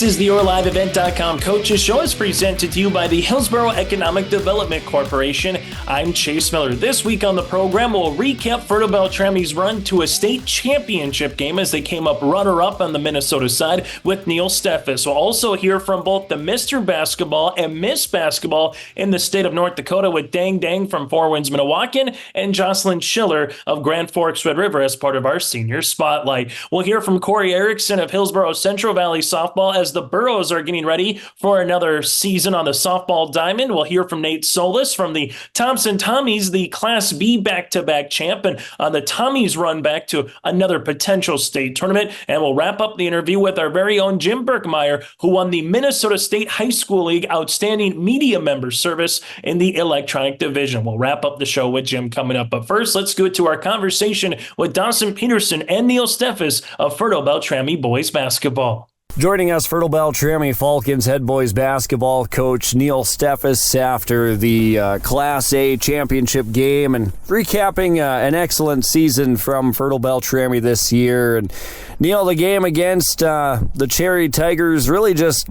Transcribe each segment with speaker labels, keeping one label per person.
Speaker 1: is the YourLiveEvent.com Coaches Show. It's presented to you by the Hillsboro Economic Development Corporation. I'm Chase Miller. This week on the program, we'll recap Fertile-Beltrami's run to a state championship game as they came up runner-up on the Minnesota side with Neil Steffes. We'll also hear from both the Mr. Basketball and Miss Basketball in the state of North Dakota with Deng Deng from Winds-Minnewauakan and Jocelyn Schiller of Grand Forks Red River as part of our senior spotlight. We'll hear from Cory Erickson of Hillsboro-Central Valley Softball as the Burros are getting ready for another season on the softball diamond. We'll hear from Nate Soulis from the Thompson Tommies, the Class B back-to-back champ, and on the Tommies run back to another potential state tournament. And we'll wrap up the interview with our very own Jim Birkemeyer, who won the Minnesota State High School League Outstanding Media Member Service in the electronic division. We'll wrap up the show with Jim coming up. But first, let's go to our conversation with Dawson Peterson and Neil Steffes of Fertile-Beltrami Boys Basketball.
Speaker 2: Joining us, Fertile-Beltrami Falcons head boys basketball coach Neil Steffes after the Class A championship game and recapping an excellent season from Fertile-Beltrami this year. And Neil, the game against the Cherry Tigers, really just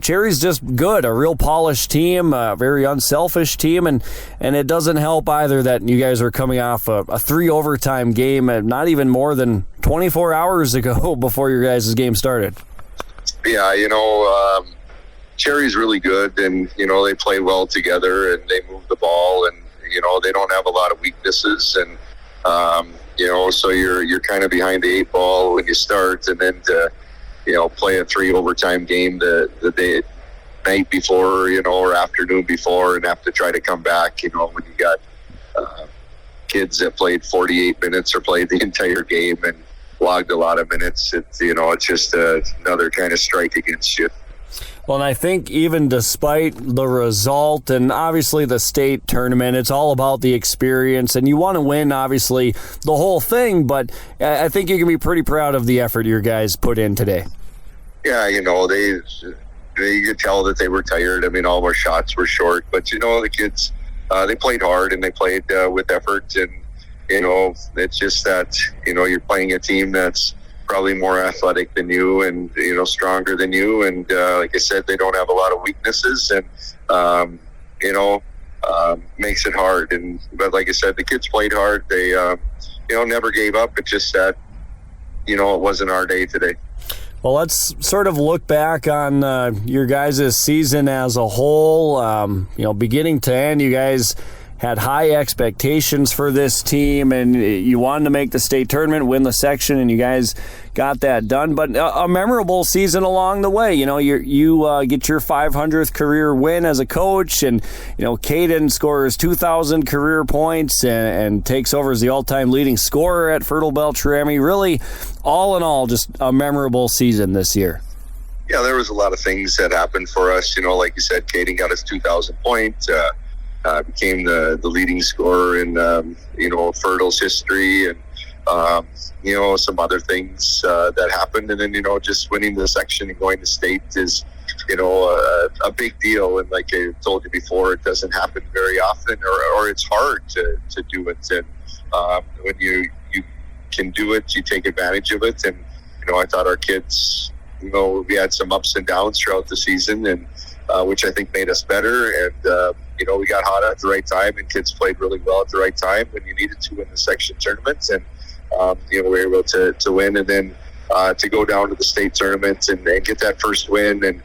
Speaker 2: Cherry's just good, a real polished team, a very unselfish team, and it doesn't help either that you guys are coming off a 3 overtime game, not even more than 24 hours ago before your guys' game started.
Speaker 3: Yeah, Cherry's really good, and, they play well together, and they move the ball, and, they don't have a lot of weaknesses, and, so you're kind of behind the 8 ball when you start, and then to, play a 3 overtime game the night before, or afternoon before, and have to try to come back, when you got kids that played 48 minutes or played the entire game and logged a lot of minutes. It's just another kind of strike against you.
Speaker 2: Well, and I think even despite the result and obviously the state tournament, it's all about the experience, and you want to win, obviously, the whole thing, but I think you can be pretty proud of the effort your guys put in today.
Speaker 3: Yeah, they could tell that they were tired. I mean, all of our shots were short, but, the kids, they played hard and they played with effort, and it's just that, you're playing a team that's probably more athletic than you and, stronger than you. And like I said, they don't have a lot of weaknesses, and, makes it hard. But like I said, the kids played hard. They, never gave up. It's just that, it wasn't our day today.
Speaker 2: Well, let's sort of look back on your guys' season as a whole. Beginning to end, you guys had high expectations for this team, and you wanted to make the state tournament, win the section, and you guys got that done. But a memorable season along the way. You get your 500th career win as a coach, and Caden scores 2,000 career points and takes over as the all-time leading scorer at Fertile-Beltrami. Really, all in all, just a memorable season this year.
Speaker 3: Yeah, there was a lot of things that happened for us. Like you said, Caden got us 2,000 points. Became the leading scorer in, Fertile's history, and, some other things that happened. And then, just winning the section and going to state is, a big deal. And like I told you before, it doesn't happen very often, or it's hard to do it. And when you can do it, you take advantage of it. And, I thought our kids, we had some ups and downs throughout the season, and which I think made us better. And, we got hot at the right time, and kids played really well at the right time when you needed to in the section tournaments. And, we were able to win, and then to go down to the state tournament and get that first win. And,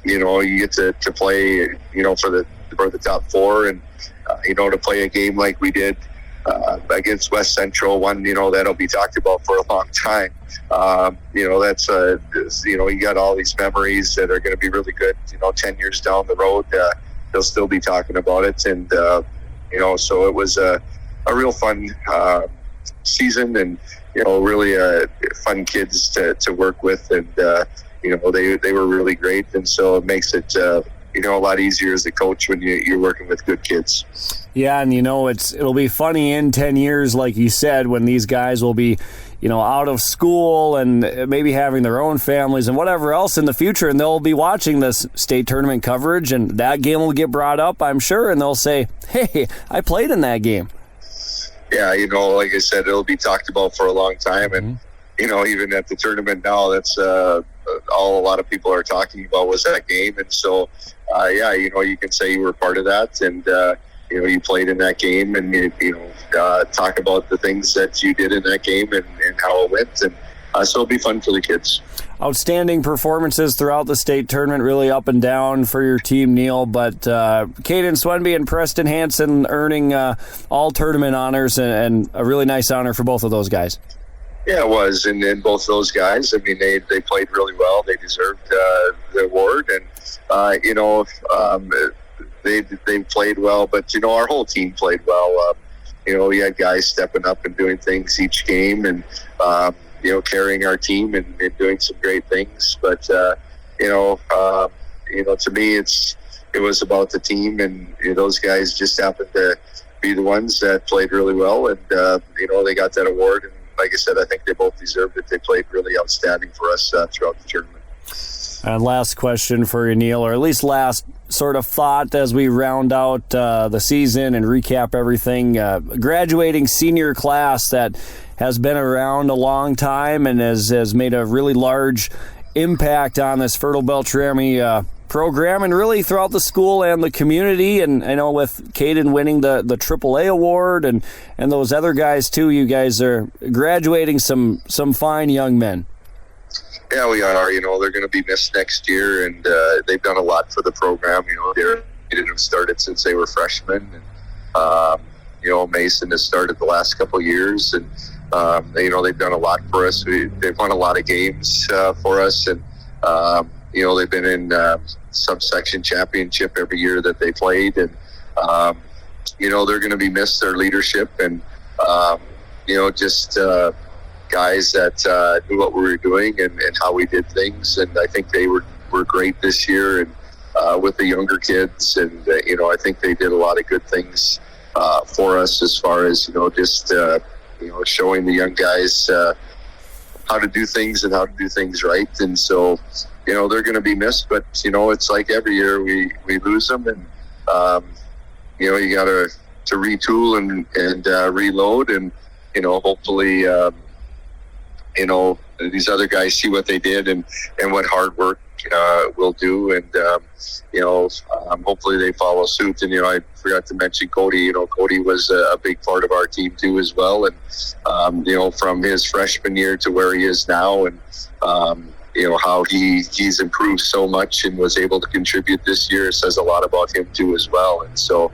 Speaker 3: you get to play, for the top 4, and, to play a game like we did against West Central, one, that'll be talked about for a long time. That's, you got all these memories that are going to be really good, 10 years down the road. They'll still be talking about it. And, so it was a real fun season, and, really fun kids to work with. And, they were really great. And so it makes it, a lot easier as a coach when you're working with good kids.
Speaker 2: Yeah, and it'll be funny in 10 years, like you said, when these guys will be, out of school and maybe having their own families and whatever else in the future, and they'll be watching this state tournament coverage, and that game will get brought up, I'm sure, and they'll say, hey, I played in that game.
Speaker 3: Yeah, like I said, it'll be talked about for a long time, and, even at the tournament now, that's all a lot of people are talking about was that game. And so, you can say you were part of that, and you played in that game, and talk about the things that you did in that game and how it went, and so it'll be fun for the kids.
Speaker 2: Outstanding performances throughout the state tournament, really up and down for your team, Neil. But Caden Swenby and Preston Hansen earning all tournament honors, and a really nice honor for both of those guys.
Speaker 3: Yeah, it was, and both those guys, I mean, they played really well. They deserved the award, and they played well. But our whole team played well. We had guys stepping up and doing things each game, and carrying our team and doing some great things. But to me, it was about the team, and those guys just happened to be the ones that played really well, and they got that award. And like I said, I think they both deserved it. They played really outstanding for us throughout the tournament.
Speaker 2: And last question for you, Neil, or at least last sort of thought as we round out the season and recap everything. Graduating senior class that has been around a long time and has made a really large impact on this Fertile-Beltrami program and really throughout the school and the community. And I know with Caden winning the AAA award and those other guys too, you guys are graduating some fine young men.
Speaker 3: Yeah, we are. They're going to be missed next year, and they've done a lot for the program. They didn't have started since they were freshmen. And, Mason has started the last couple of years, and, they've done a lot for us. They've won a lot of games for us, and, they've been in subsection championship every year that they played. And, they're going to be missed, their leadership, and, guys that knew what we were doing and how we did things. And I think they were great this year, and with the younger kids. And, I think they did a lot of good things for us as far as, showing the young guys how to do things and how to do things right. And so, they're going to be missed. But, it's like every year we lose them. And, you got to retool and reload. And, hopefully, these other guys see what they did and what hard work will do, and hopefully they follow suit. And I forgot to mention Cody. Cody was a big part of our team too as well, and from his freshman year to where he is now, and how he's improved so much and was able to contribute this year says a lot about him too as well. And so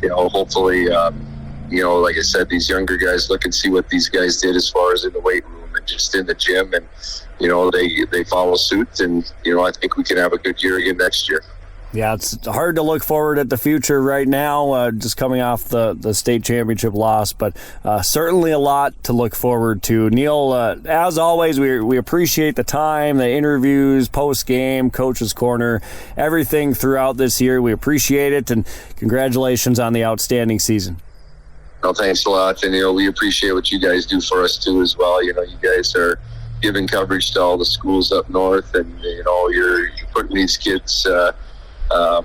Speaker 3: hopefully like I said, these younger guys look and see what these guys did as far as in the weight room and just in the gym, and they follow suit, and I think we can have a good year again next year.
Speaker 2: Yeah, it's hard to look forward at the future right now, just coming off the state championship loss, but certainly a lot to look forward to. Neil, as always, we appreciate the time, the interviews, post-game, Coach's Corner, everything throughout this year. We appreciate it, and congratulations on the outstanding season.
Speaker 3: Well, thanks a lot, and we appreciate what you guys do for us too as well. You guys are giving coverage to all the schools up north, and you're putting these kids on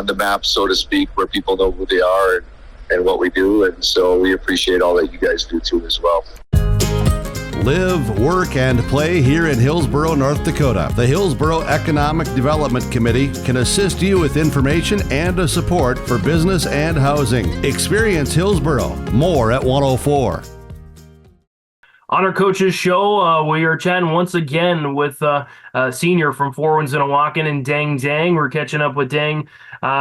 Speaker 3: the map, so to speak, where people know who they are and what we do. And so we appreciate all that you guys do too as well.
Speaker 4: Live, work, and play here in Hillsboro, North Dakota. The Hillsboro Economic Development Committee can assist you with information and support for business and housing. Experience Hillsboro. More at 104.
Speaker 1: On our Coaches Show, we are chatting once again with a senior from Winds-Minnewauakan and Deng Deng. We're catching up with Deng.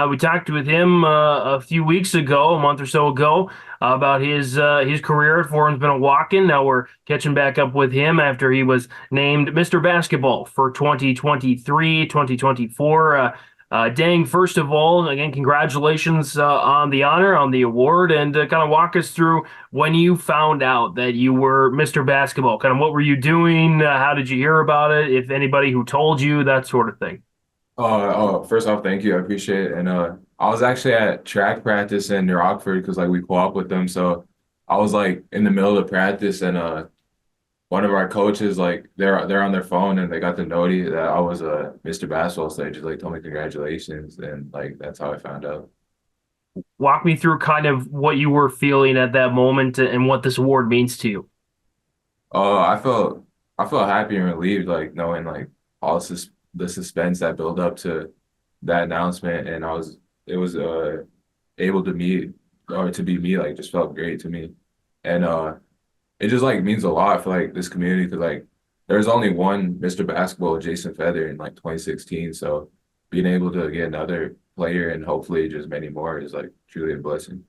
Speaker 1: We talked with him a few weeks ago, a month or so ago, about his career at Winds-Minnewauakan. Now we're catching back up with him after he was named Mr. Basketball for 2023, 2024. Deng, first of all, again, congratulations on the honor, on the award, and kind of walk us through when you found out that you were Mr. Basketball. Kind of what were you doing? How did you hear about it? If anybody who told you, that sort of thing.
Speaker 5: First off, thank you. I appreciate it. And I was actually at track practice in New Rockford because we co-op with them. So I was in the middle of practice, and one of our coaches, they're on their phone and they got the noti that I was Mr. Basketball. So they just told me congratulations, and that's how I found out.
Speaker 1: Walk me through kind of what you were feeling at that moment and what this award means to you.
Speaker 5: I felt I felt happy and relieved, like knowing like all the suspense that built up to that announcement, and it was able to meet or to be me, like just felt great to me, and it just like means a lot for like this community because like there's only one Mr. Basketball, Jason Feather, in like 2016, so being able to get another player and hopefully just many more is like truly a blessing.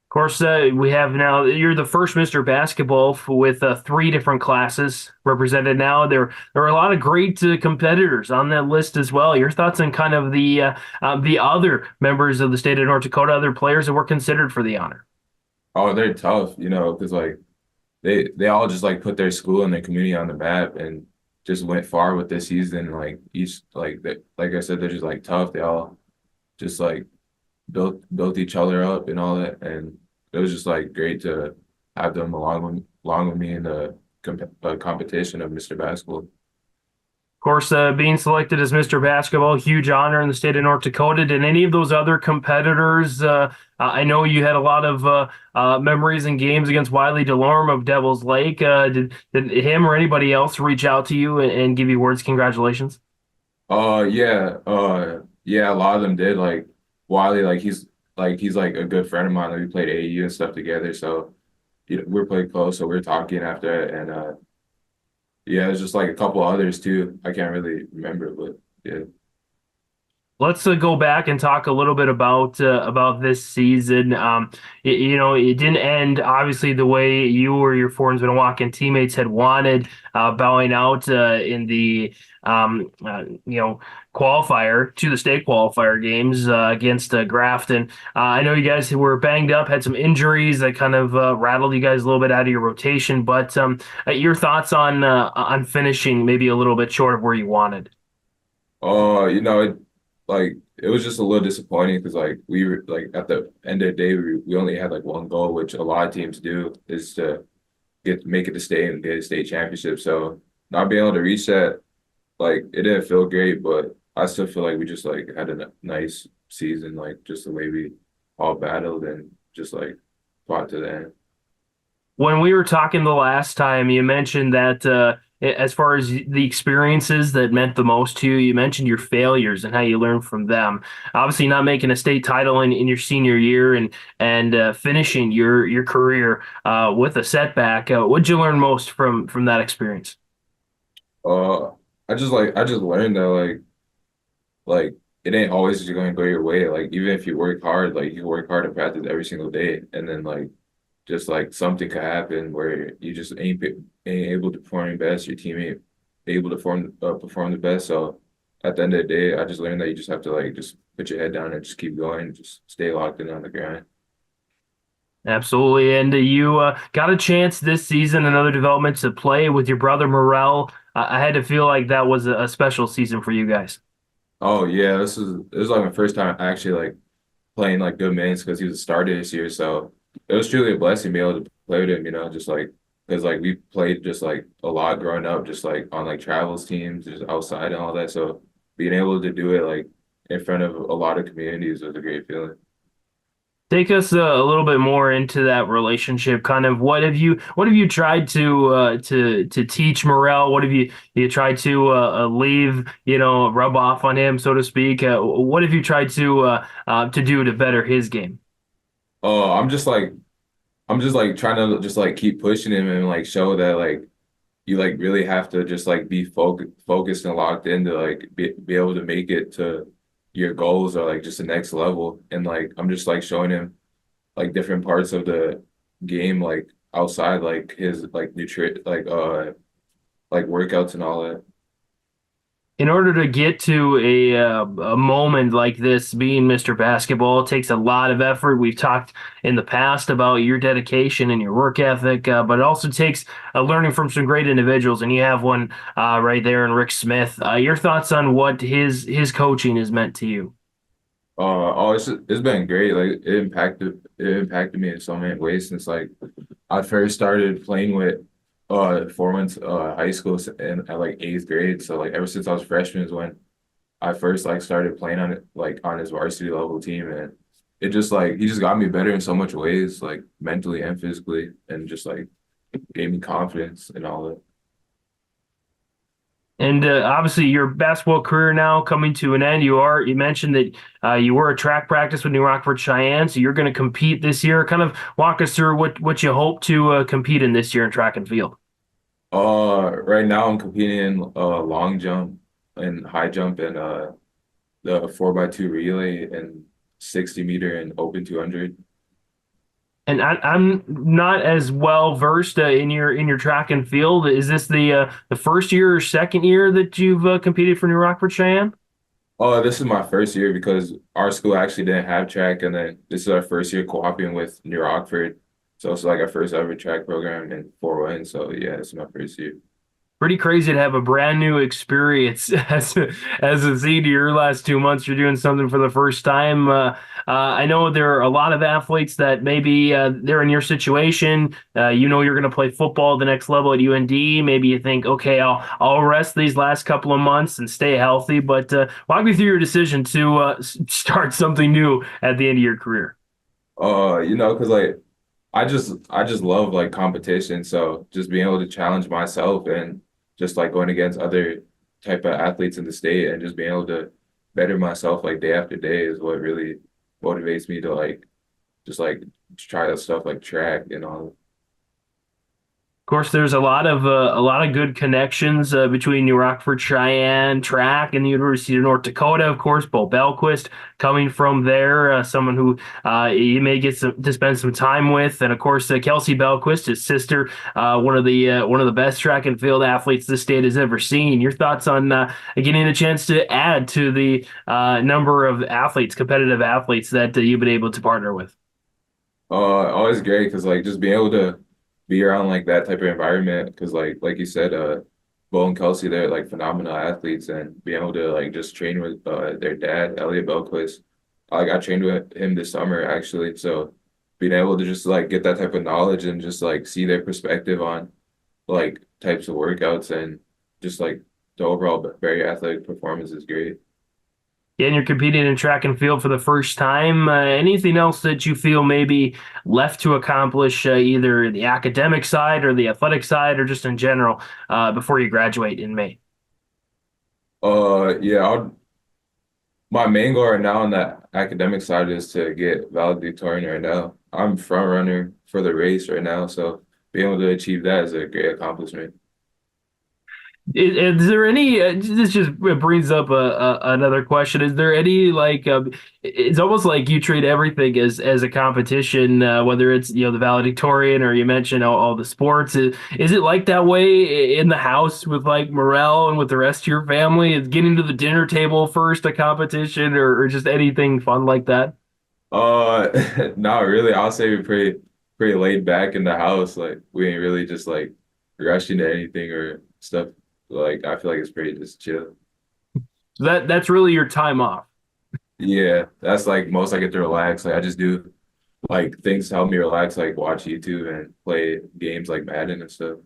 Speaker 6: Of course, we have now, you're the first Mr. Basketball with three different classes represented now. There are a lot of great competitors on that list as well. Your thoughts on kind of the other members of the state of North Dakota, other players that were considered for the honor?
Speaker 5: Oh, they're tough, because like they all just like put their school and their community on the map and just went far with this season. Like each like I said, they're just like tough. They all just like built each other up and all that, and it was just like great to have them along with me in the competition of Mr. Basketball.
Speaker 6: Of course, being selected as Mr. Basketball, huge honor in the state of North Dakota. Did any of those other competitors, I know you had a lot of memories and games against Wiley Delorme of Devil's Lake. Did him or anybody else reach out to you and give you words of congratulations?
Speaker 5: Yeah. Yeah, a lot of them did. Like Wiley, he's like a good friend of mine. Like we played AAU and stuff together, so we're playing close. So we're talking after it, and yeah, there's just like a couple others too. I can't really remember, but yeah.
Speaker 6: Let's go back and talk a little bit about this season. It didn't end obviously the way you or your Winds-Minnewauakan teammates had wanted, bowing out in the qualifier to the state qualifier games against Grafton. I know you guys were banged up, had some injuries that kind of rattled you guys a little bit out of your rotation. But your thoughts on finishing maybe a little bit short of where you wanted?
Speaker 5: It was just a little disappointing because like we were like at the end of the day we only had like one goal, which a lot of teams do, is to make it to state and get a state championship. So not being able to reach that, like it didn't feel great, but I still feel like we just like had a nice season, like just the way we all battled and just like fought to the end.
Speaker 6: When we were talking the last time, you mentioned that as far as the experiences that meant the most to you, you mentioned your failures and how you learned from them. Obviously, not making a state title in your senior year and finishing your career with a setback. What'd you learn most from that experience?
Speaker 5: I just learned that like it ain't always just going to go your way. Like even if you work hard, like you work hard in practice every single day, and then like just like something could happen where you just ain't able to perform your best. Your team ain't able to perform the best. So at the end of the day, I just learned that you just have to like just put your head down and just keep going, just stay locked in on the grind.
Speaker 6: Absolutely. And you got a chance this season, another development, to play with your brother Morel. I had to feel like that was a special season for you guys.
Speaker 5: Oh yeah, this was like my first time actually like playing like good minutes because he was a starter this year. So it was truly a blessing being able to play with him, just like because like we played just like a lot growing up, just like on like travels teams, just outside and all that. So being able to do it like in front of a lot of communities was a great feeling.
Speaker 6: Take us a little bit more into that relationship. Kind of what have you tried to teach Morel? What have you tried to leave, rub off on him, so to speak? What have you tried to do to better his game?
Speaker 5: Oh, I'm just like trying to just like keep pushing him and like show that like you like really have to just like be focused and locked in to like be able to make it to your goals or like just the next level. And like I'm just like showing him like different parts of the game, like outside like his like like workouts and all that.
Speaker 6: In order to get to a moment like this, being Mr. Basketball, it takes a lot of effort. We've talked in the past about your dedication and your work ethic, but it also takes learning from some great individuals, and you have one right there in Rick Smith. Your thoughts on what his coaching has meant to you?
Speaker 5: It's been great. Like it impacted me in so many ways since like I first started playing with Foreman's high school and at like 8th grade. So like ever since I was freshman is when I first like started playing on it like on his varsity level team, and it just like he just got me better in so much ways, like mentally and physically, and just like gave me confidence and all that.
Speaker 6: And obviously, your basketball career now coming to an end. You mentioned that you were at track practice with New Rockford Cheyenne, so you're going to compete this year. Kind of walk us through what you hope to compete in this year in track and field.
Speaker 5: Right now I'm competing in long jump and high jump and the 4x2 relay and 60-meter and open 200.
Speaker 6: And I'm not as well versed in your track and field. Is this the first year or second year that you've competed for New Rockford Cheyenne?
Speaker 5: Oh, this is my first year because our school actually didn't have track, and then this is our first year cooperating with New Rockford. So it's like our first ever track program in 4-1. So yeah, it's my first year.
Speaker 6: Pretty crazy to have a brand new experience as a senior. Your last 2 months, you're doing something for the first time. I know there are a lot of athletes that maybe they're in your situation. You're going to play football at the next level at UND. Maybe you think, okay, I'll rest these last couple of months and stay healthy. But walk me through your decision to start something new at the end of your career.
Speaker 5: Because like I just love like competition. So just being able to challenge myself and just like going against other type of athletes in the state and just being able to better myself like day after day is what really motivates me to like just like try stuff like track and all.
Speaker 6: Of course, there's a lot of good connections between New Rockford Cheyenne track and the University of North Dakota. Of course, Bo Belquist coming from there, someone who you may get to spend some time with, and of course Kelsey Belquist, his sister, one of the best track and field athletes the state has ever seen. Your thoughts on getting a chance to add to the number of athletes, competitive athletes that you've been able to partner with?
Speaker 5: Always great because like just being able to be around like that type of environment because like you said, Bo and Kelsey, they're like phenomenal athletes, and being able to like just train with their dad, Elliot Belquist. I got trained with him this summer actually, so being able to just like get that type of knowledge and just like see their perspective on like types of workouts and just like the overall very athletic performance is great.
Speaker 6: Yeah, and you're competing in track and field for the first time. Anything else that you feel maybe left to accomplish, either the academic side or the athletic side, or just in general, before you graduate in May?
Speaker 5: Yeah, my main goal right now on the academic side is to get valedictorian right now. I'm front runner for the race right now, so being able to achieve that is a great accomplishment.
Speaker 6: Is there any? This just brings up another question. Is there any like? It's almost like you treat everything as a competition, whether it's the valedictorian or you mentioned all the sports. Is it like that way in the house with like Morel and with the rest of your family? Is getting to the dinner table first a competition, or just anything fun like that?
Speaker 5: Not really. I'll say we're pretty laid back in the house. Like we ain't really just like rushing to anything or stuff. Like I feel like it's pretty just chill.
Speaker 6: So that's really your time off.
Speaker 5: Yeah, that's like most I get to relax. Like I just do like things to help me relax, like watch YouTube and play games like Madden and stuff.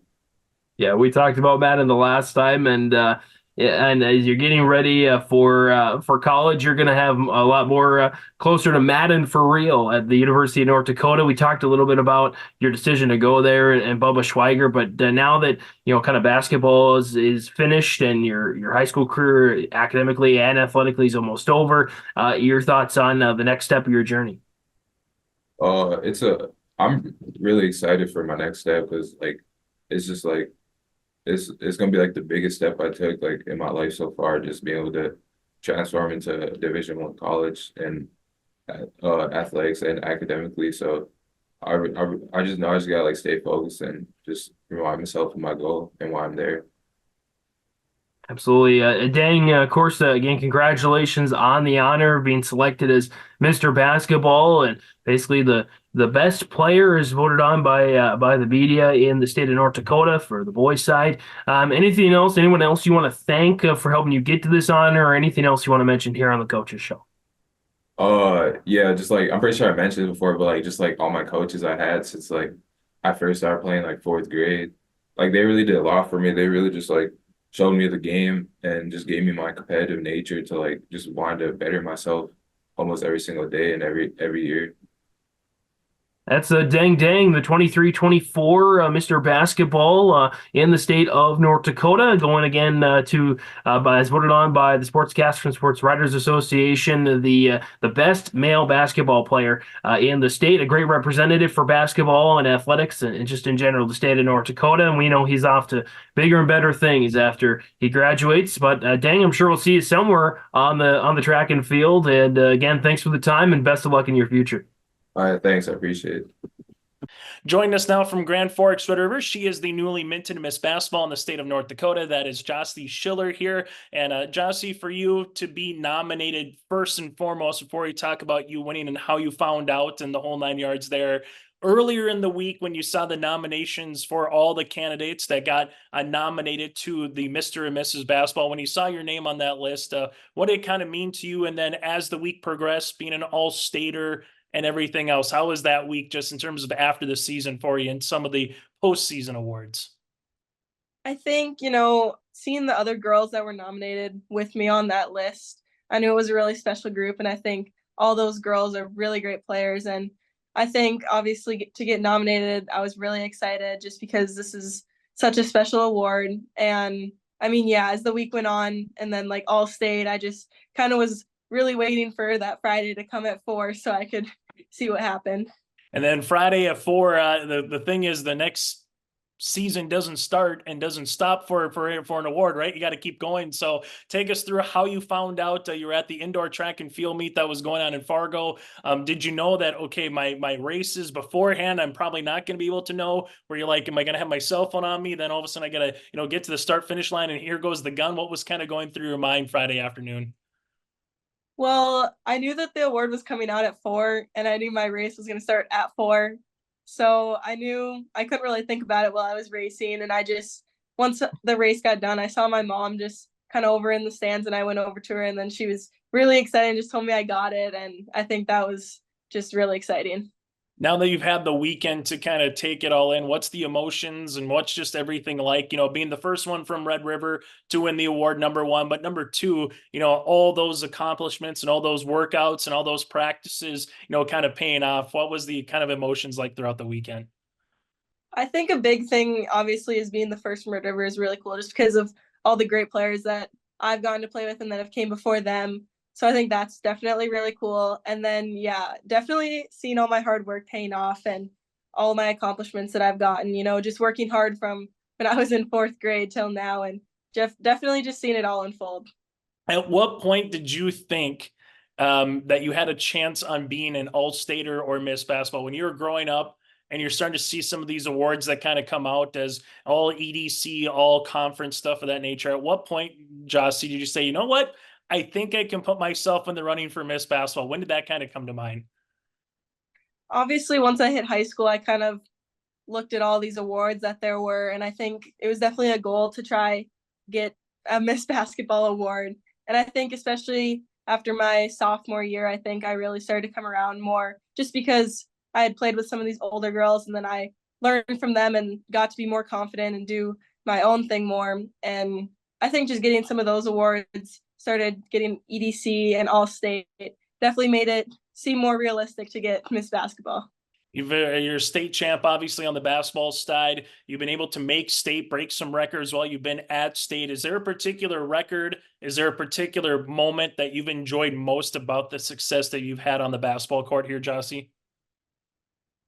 Speaker 6: Yeah, we talked about Madden the last time, and yeah, and as you're getting ready for college, you're going to have a lot more closer to Madden for real at the University of North Dakota. We talked a little bit about your decision to go there and Bubba Schweiger, but now that kind of basketball is finished and your high school career academically and athletically is almost over, your thoughts on the next step of your journey?
Speaker 5: I'm really excited for my next step because like it's just like. It's gonna be like the biggest step I took like in my life so far, just being able to transform into a Division I college and athletics and academically. So I just know I just gotta like stay focused and just remind myself of my goal and why I'm there.
Speaker 6: Absolutely. Deng, of course, again, congratulations on the honor of being selected as Mr. Basketball, and basically the best player is voted on by the media in the state of North Dakota for the boys' side. Anyone else you want to thank for helping you get to this honor, or anything else you want to mention here on the Coaches Show?
Speaker 5: Yeah, just like I'm pretty sure I mentioned it before, but like just like all my coaches I had since like I first started playing like fourth grade, like they really did a lot for me. They really just like showed me the game and just gave me my competitive nature to like just want to better myself almost every single day and every year.
Speaker 6: That's Deng Deng, the 23-24 Mr. Basketball in the state of North Dakota, going again as voted on by the Sportscasters and Sports Writers Association, the best male basketball player in the state, a great representative for basketball and athletics and just in general the state of North Dakota. And we know he's off to bigger and better things after he graduates. But Deng, I'm sure we'll see you somewhere on the track and field. And again, thanks for the time and best of luck in your future.
Speaker 5: All right, thanks. I appreciate it.
Speaker 1: Joining us now from Grand Forks, Red River, she is the newly minted Miss Basketball in the state of North Dakota. That is Jocelyn Schiller here. And Jossie, for you to be nominated first and foremost, before we talk about you winning and how you found out and the whole 9 yards there, earlier in the week when you saw the nominations for all the candidates that got nominated to the Mr. and Mrs. Basketball, when you saw your name on that list, what did it kind of mean to you? And then as the week progressed, being an all-stater and everything else, how was that week just in terms of after the season for you and some of the postseason awards?
Speaker 7: I think, seeing the other girls that were nominated with me on that list, I knew it was a really special group. And I think all those girls are really great players. And I think obviously to get nominated, I was really excited just because this is such a special award. And I mean, yeah, as the week went on and then like all state, I just kind of was really waiting for that Friday to come at 4 so I could see what happened.
Speaker 1: And then Friday at 4, the thing is the next season doesn't start and doesn't stop for an award, right? You got to keep going. So take us through how you found out you were at the indoor track and field meet that was going on in Fargo. Did you know that, okay, my races beforehand, I'm probably not going to be able to know, where you're like, am I going to have my cell phone on me? Then all of a sudden I got to, get to the start finish line and here goes the gun. What was kind of going through your mind Friday afternoon?
Speaker 7: Well, I knew that the award was coming out at 4 and I knew my race was going to start at 4. So I knew I couldn't really think about it while I was racing. And once the race got done, I saw my mom just kind of over in the stands and I went over to her and then she was really excited and just told me I got it. And I think that was just really exciting.
Speaker 1: Now that you've had the weekend to kind of take it all in, what's the emotions and what's just everything like, being the first one from Red River to win the award, number one, but number two, all those accomplishments and all those workouts and all those practices, kind of paying off. What was the kind of emotions like throughout the weekend?
Speaker 7: I think a big thing obviously is being the first from Red River is really cool just because of all the great players that I've gotten to play with and that have came before them. So I think that's definitely really cool. And then, yeah, definitely seeing all my hard work paying off and all my accomplishments that I've gotten, just working hard from when I was in 4th grade till now and definitely just seeing it all unfold.
Speaker 1: At what point did you think that you had a chance on being an all-stater or Miss Basketball? When you were growing up and you're starting to see some of these awards that kind of come out as all EDC, all conference stuff of that nature, at what point, Jossie, did you say, you know what? I think I can put myself in the running for Miss Basketball. When did that kind of come to mind?
Speaker 7: Obviously, once I hit high school, I kind of looked at all these awards that there were, and I think it was definitely a goal to try get a Miss Basketball award. And I think especially after my sophomore year, I think I really started to come around more just because I had played with some of these older girls and then I learned from them and got to be more confident and do my own thing more. And I think just getting some of those awards, started getting EDC and All-State, definitely made it seem more realistic to get Miss Basketball.
Speaker 1: You're state champ, obviously, on the basketball side. You've been able to make state, break some records while you've been at state. Is there a particular record? Is there a particular moment that you've enjoyed most about the success that you've had on the basketball court here, Jossie?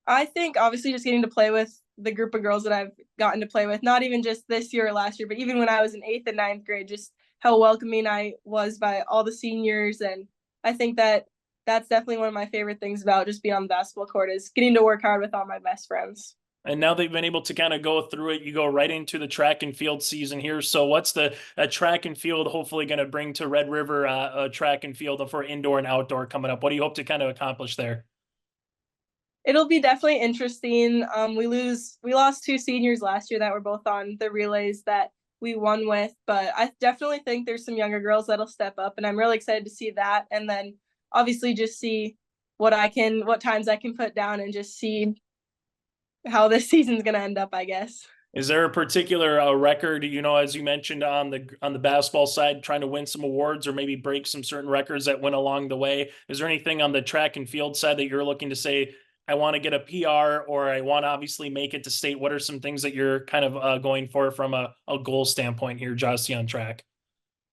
Speaker 7: I think obviously just getting to play with the group of girls that I've gotten to play with, not even just this year or last year, but even when I was in 8th and 9th grade, just how welcoming I was by all the seniors. And I think that that's definitely one of my favorite things about just being on the basketball court is getting to work hard with all my best friends. And
Speaker 1: now they've been able to kind of go through it. You go right into the track and field season here. So what's the track and field hopefully going to bring to Red River track and field for indoor and outdoor coming up? What do you hope to kind of accomplish there? It'll be definitely interesting. We lost 2 seniors last year that were both on the relays that we won with, but I definitely think there's some younger girls that'll step up and I'm really excited to see that. And then obviously just see what times I can put down and just see how this season's going to end up, I guess. Is there a particular record, as you mentioned on the basketball side, trying to win some awards or maybe break some certain records that went along the way? Is there anything on the track and field side that you're looking to say, I want to get a PR or I want to obviously make it to state? What are some things that you're kind of going for from a goal standpoint here, Jossie, on track?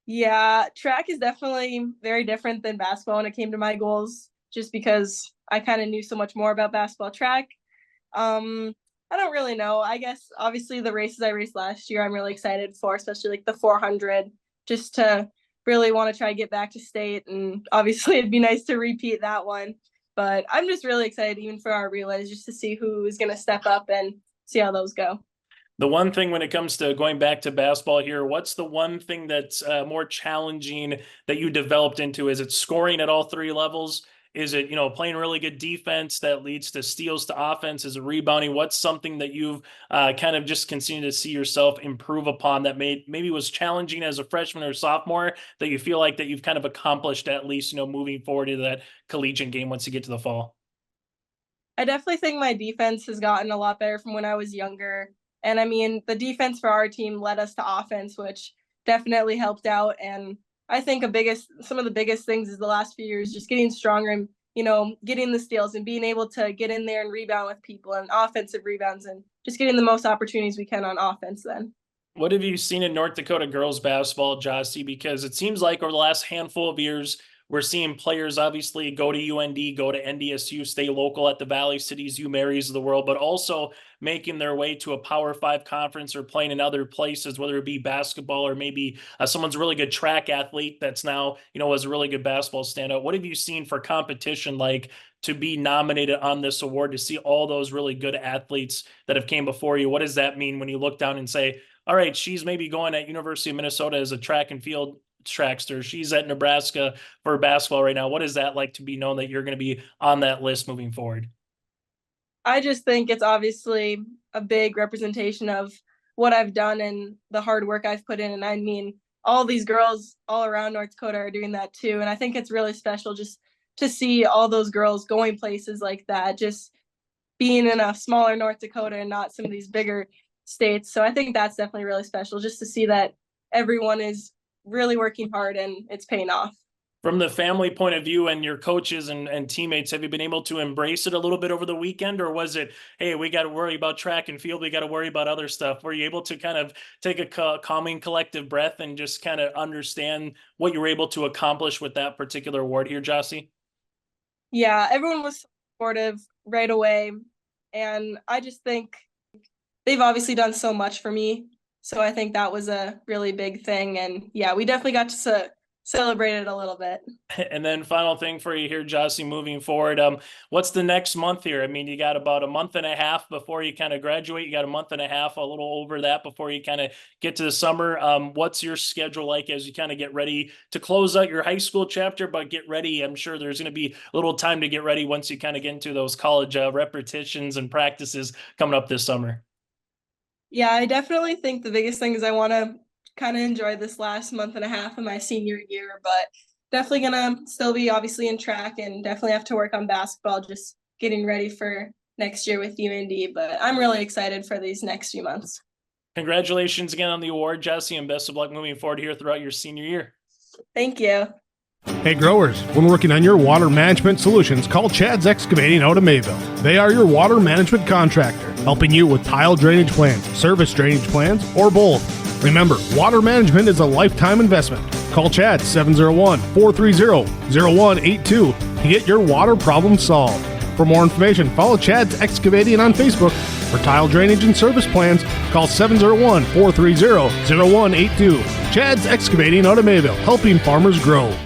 Speaker 7: Yeah, track is definitely very different than basketball when it came to my goals, just because I kind of knew so much more about basketball. Track, I don't really know. I guess obviously the races I raced last year, I'm really excited for, especially like the 400, just to really want to try to get back to state. And obviously it'd be nice to repeat that one. But I'm just really excited even for our relays, just to see who is going to step up and see how those go.
Speaker 1: The one thing when it comes to going back to basketball here, what's the one thing that's more challenging that you developed into? Is it scoring at all three levels? Is it, playing really good defense that leads to steals to offense? Is it rebounding? What's something that you've kind of just continued to see yourself improve upon that maybe was challenging as a freshman or sophomore that you feel like that you've kind of accomplished at least, moving forward into that collegiate game once you get to the fall?
Speaker 7: I definitely think my defense has gotten a lot better from when I was younger. And I mean, the defense for our team led us to offense, which definitely helped out. And I think some of the biggest things is the last few years, just getting stronger and, getting the steals and being able to get in there and rebound with people and offensive rebounds and just getting the most opportunities we can on offense then.
Speaker 1: What have you seen in North Dakota girls basketball, Jossie? Because it seems like over the last handful of years, we're seeing players obviously go to UND, go to NDSU, stay local at the Valley Cities, U-Marys of the world, but also making their way to a Power 5 conference or playing in other places, whether it be basketball or maybe someone's a really good track athlete that's now, was a really good basketball standout. What have you seen for competition like to be nominated on this award, to see all those really good athletes that have came before you? What does that mean when you look down and say, all right, she's maybe going at University of Minnesota as a track and field trackster, she's at Nebraska for basketball right now? What is that like to be known that you're going to be on that list moving forward?
Speaker 7: I just think it's obviously a big representation of what I've done and the hard work I've put in. And I mean, all these girls all around North Dakota are doing that too. And I think it's really special just to see all those girls going places like that, just being in a smaller North Dakota and not some of these bigger states. So I think that's definitely really special, just to see that everyone is really working hard and it's paying off.
Speaker 1: From the family point of view and your coaches and teammates, have you been able to embrace it a little bit over the weekend? Or was it, hey, we got to worry about track and field, we got to worry about other stuff? Were you able to kind of take a calming collective breath and just kind of understand what you were able to accomplish with that particular award here, Jossie?
Speaker 7: Yeah, everyone was supportive right away. And I just think they've obviously done so much for me. So I think that was a really big thing. And yeah, we definitely got to celebrate it a little bit.
Speaker 1: And then final thing for you here, Jossie, moving forward, what's the next month here? I mean, you got about a month and a half before you kind of graduate. You got a month and a half, a little over that before you kind of get to the summer. What's your schedule like as you kind of get ready to close out your high school chapter, but get ready? I'm sure there's going to be a little time to get ready once you kind of get into those college repetitions and practices coming up this summer.
Speaker 7: Yeah, I definitely think the biggest thing is I want to kind of enjoy this last month and a half of my senior year, but definitely going to still be obviously in track and definitely have to work on basketball, just getting ready for next year with UND. But I'm really excited for these next few months.
Speaker 1: Congratulations again on the award, Jossie, and best of luck moving forward here throughout your senior year.
Speaker 7: Thank you.
Speaker 8: Hey growers, when working on your water management solutions, call Chad's Excavating out of Mayville. They are your water management contractor, helping you with tile drainage plans, service drainage plans, or both. Remember, water management is a lifetime investment. Call Chad 701-430-0182 to get your water problem solved. For more information, follow Chad's Excavating on Facebook. For tile drainage and service plans, call 701-430-0182. Chad's Excavating out of Mayville, helping farmers grow.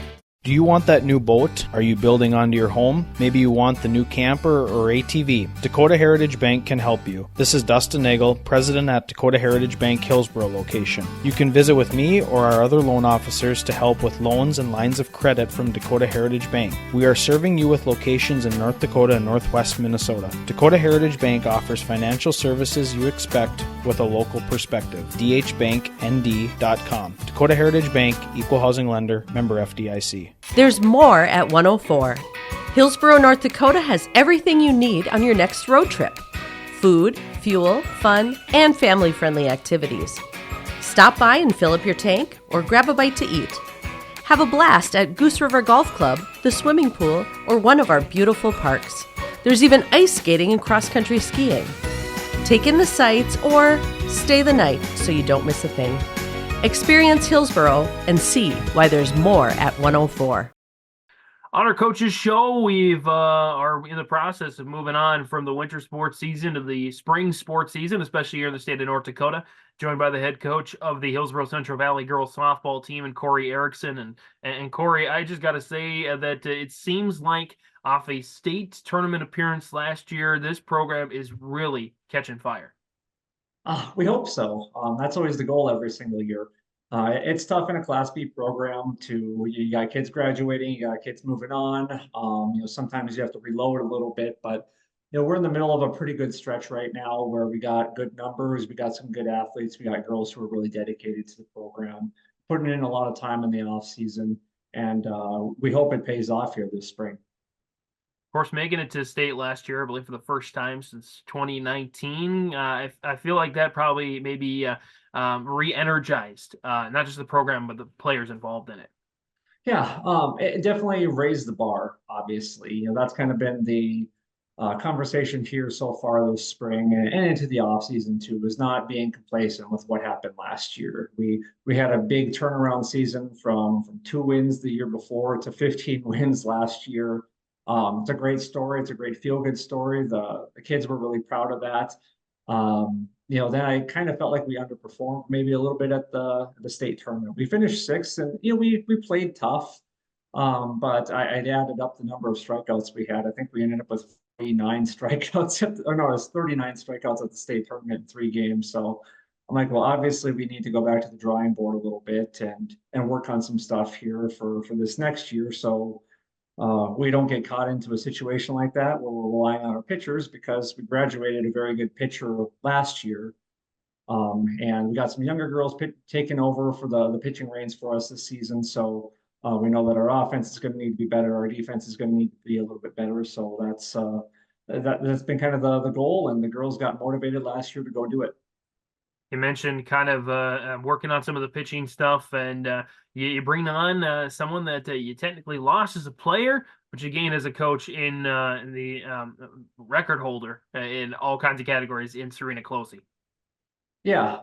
Speaker 9: Do you want that new boat? Are you building onto your home? Maybe you want the new camper or ATV. Dakota Heritage Bank can help you. This is Dustin Nagel, president at Dakota Heritage Bank Hillsboro location. You can visit with me or our other loan officers to help with loans and lines of credit from Dakota Heritage Bank. We are serving you with locations in North Dakota and Northwest Minnesota. Dakota Heritage Bank offers financial services you expect with a local perspective. dhbanknd.com. Dakota Heritage Bank, Equal Housing Lender, member FDIC.
Speaker 10: There's more at 104. Hillsboro, North Dakota has everything you need on your next road trip. Food, fuel, fun, and family-friendly activities. Stop by and fill up your tank or grab a bite to eat. Have a blast at Goose River Golf Club, the swimming pool, or one of our beautiful parks. There's even ice skating and cross-country skiing. Take in the sights or stay the night so you don't miss a thing. Experience Hillsboro and see why there's more at 104.
Speaker 6: On our coaches show, we've are in the process of moving on from the winter sports season to the spring sports season, especially here in the state of North Dakota. Joined by the head coach of the Hillsboro-Central Valley girls softball team, and Cory Erickson. And Cory, I just got to say that it seems like off a state tournament appearance last year, this program is really catching fire.
Speaker 11: We hope so. That's always the goal every single year. It's tough in a Class B program you got kids graduating, you got kids moving on. Sometimes you have to reload a little bit, but we're in the middle of a pretty good stretch right now where we got good numbers, we got some good athletes, we got girls who are really dedicated to the program, putting in a lot of time in the off season, and we hope it pays off here this spring.
Speaker 6: Of course, making it to state last year, I believe for the first time since 2019. I feel like that probably maybe re-energized not just the program, but the players involved in it.
Speaker 11: Yeah, it definitely raised the bar, obviously. That's kind of been the conversation here so far this spring and into the offseason too, is not being complacent with what happened last year. We had a big turnaround season from 2 wins the year before to 15 wins last year. It's a great story. It's a great feel-good story. The kids were really proud of that. Then I kind of felt like we underperformed maybe a little bit at the state tournament. We finished 6th, and we played tough. But I'd added up the number of strikeouts we had. I think we ended up with 39 strikeouts it was 39 strikeouts at the state tournament in 3 games. So I'm like, well, obviously we need to go back to the drawing board a little bit and work on some stuff here for this next year. So we don't get caught into a situation like that where we're relying on our pitchers, because we graduated a very good pitcher last year. And we got some younger girls taking over for the pitching reins for us this season. So we know that our offense is going to need to be better. Our defense is going to need to be a little bit better. So that's been kind of the goal, and the girls got motivated last year to go do it.
Speaker 6: You mentioned kind of working on some of the pitching stuff, and you bring on someone that you technically lost as a player, but you gain as a coach in the record holder in all kinds of categories in Serena Closey.
Speaker 11: Yeah.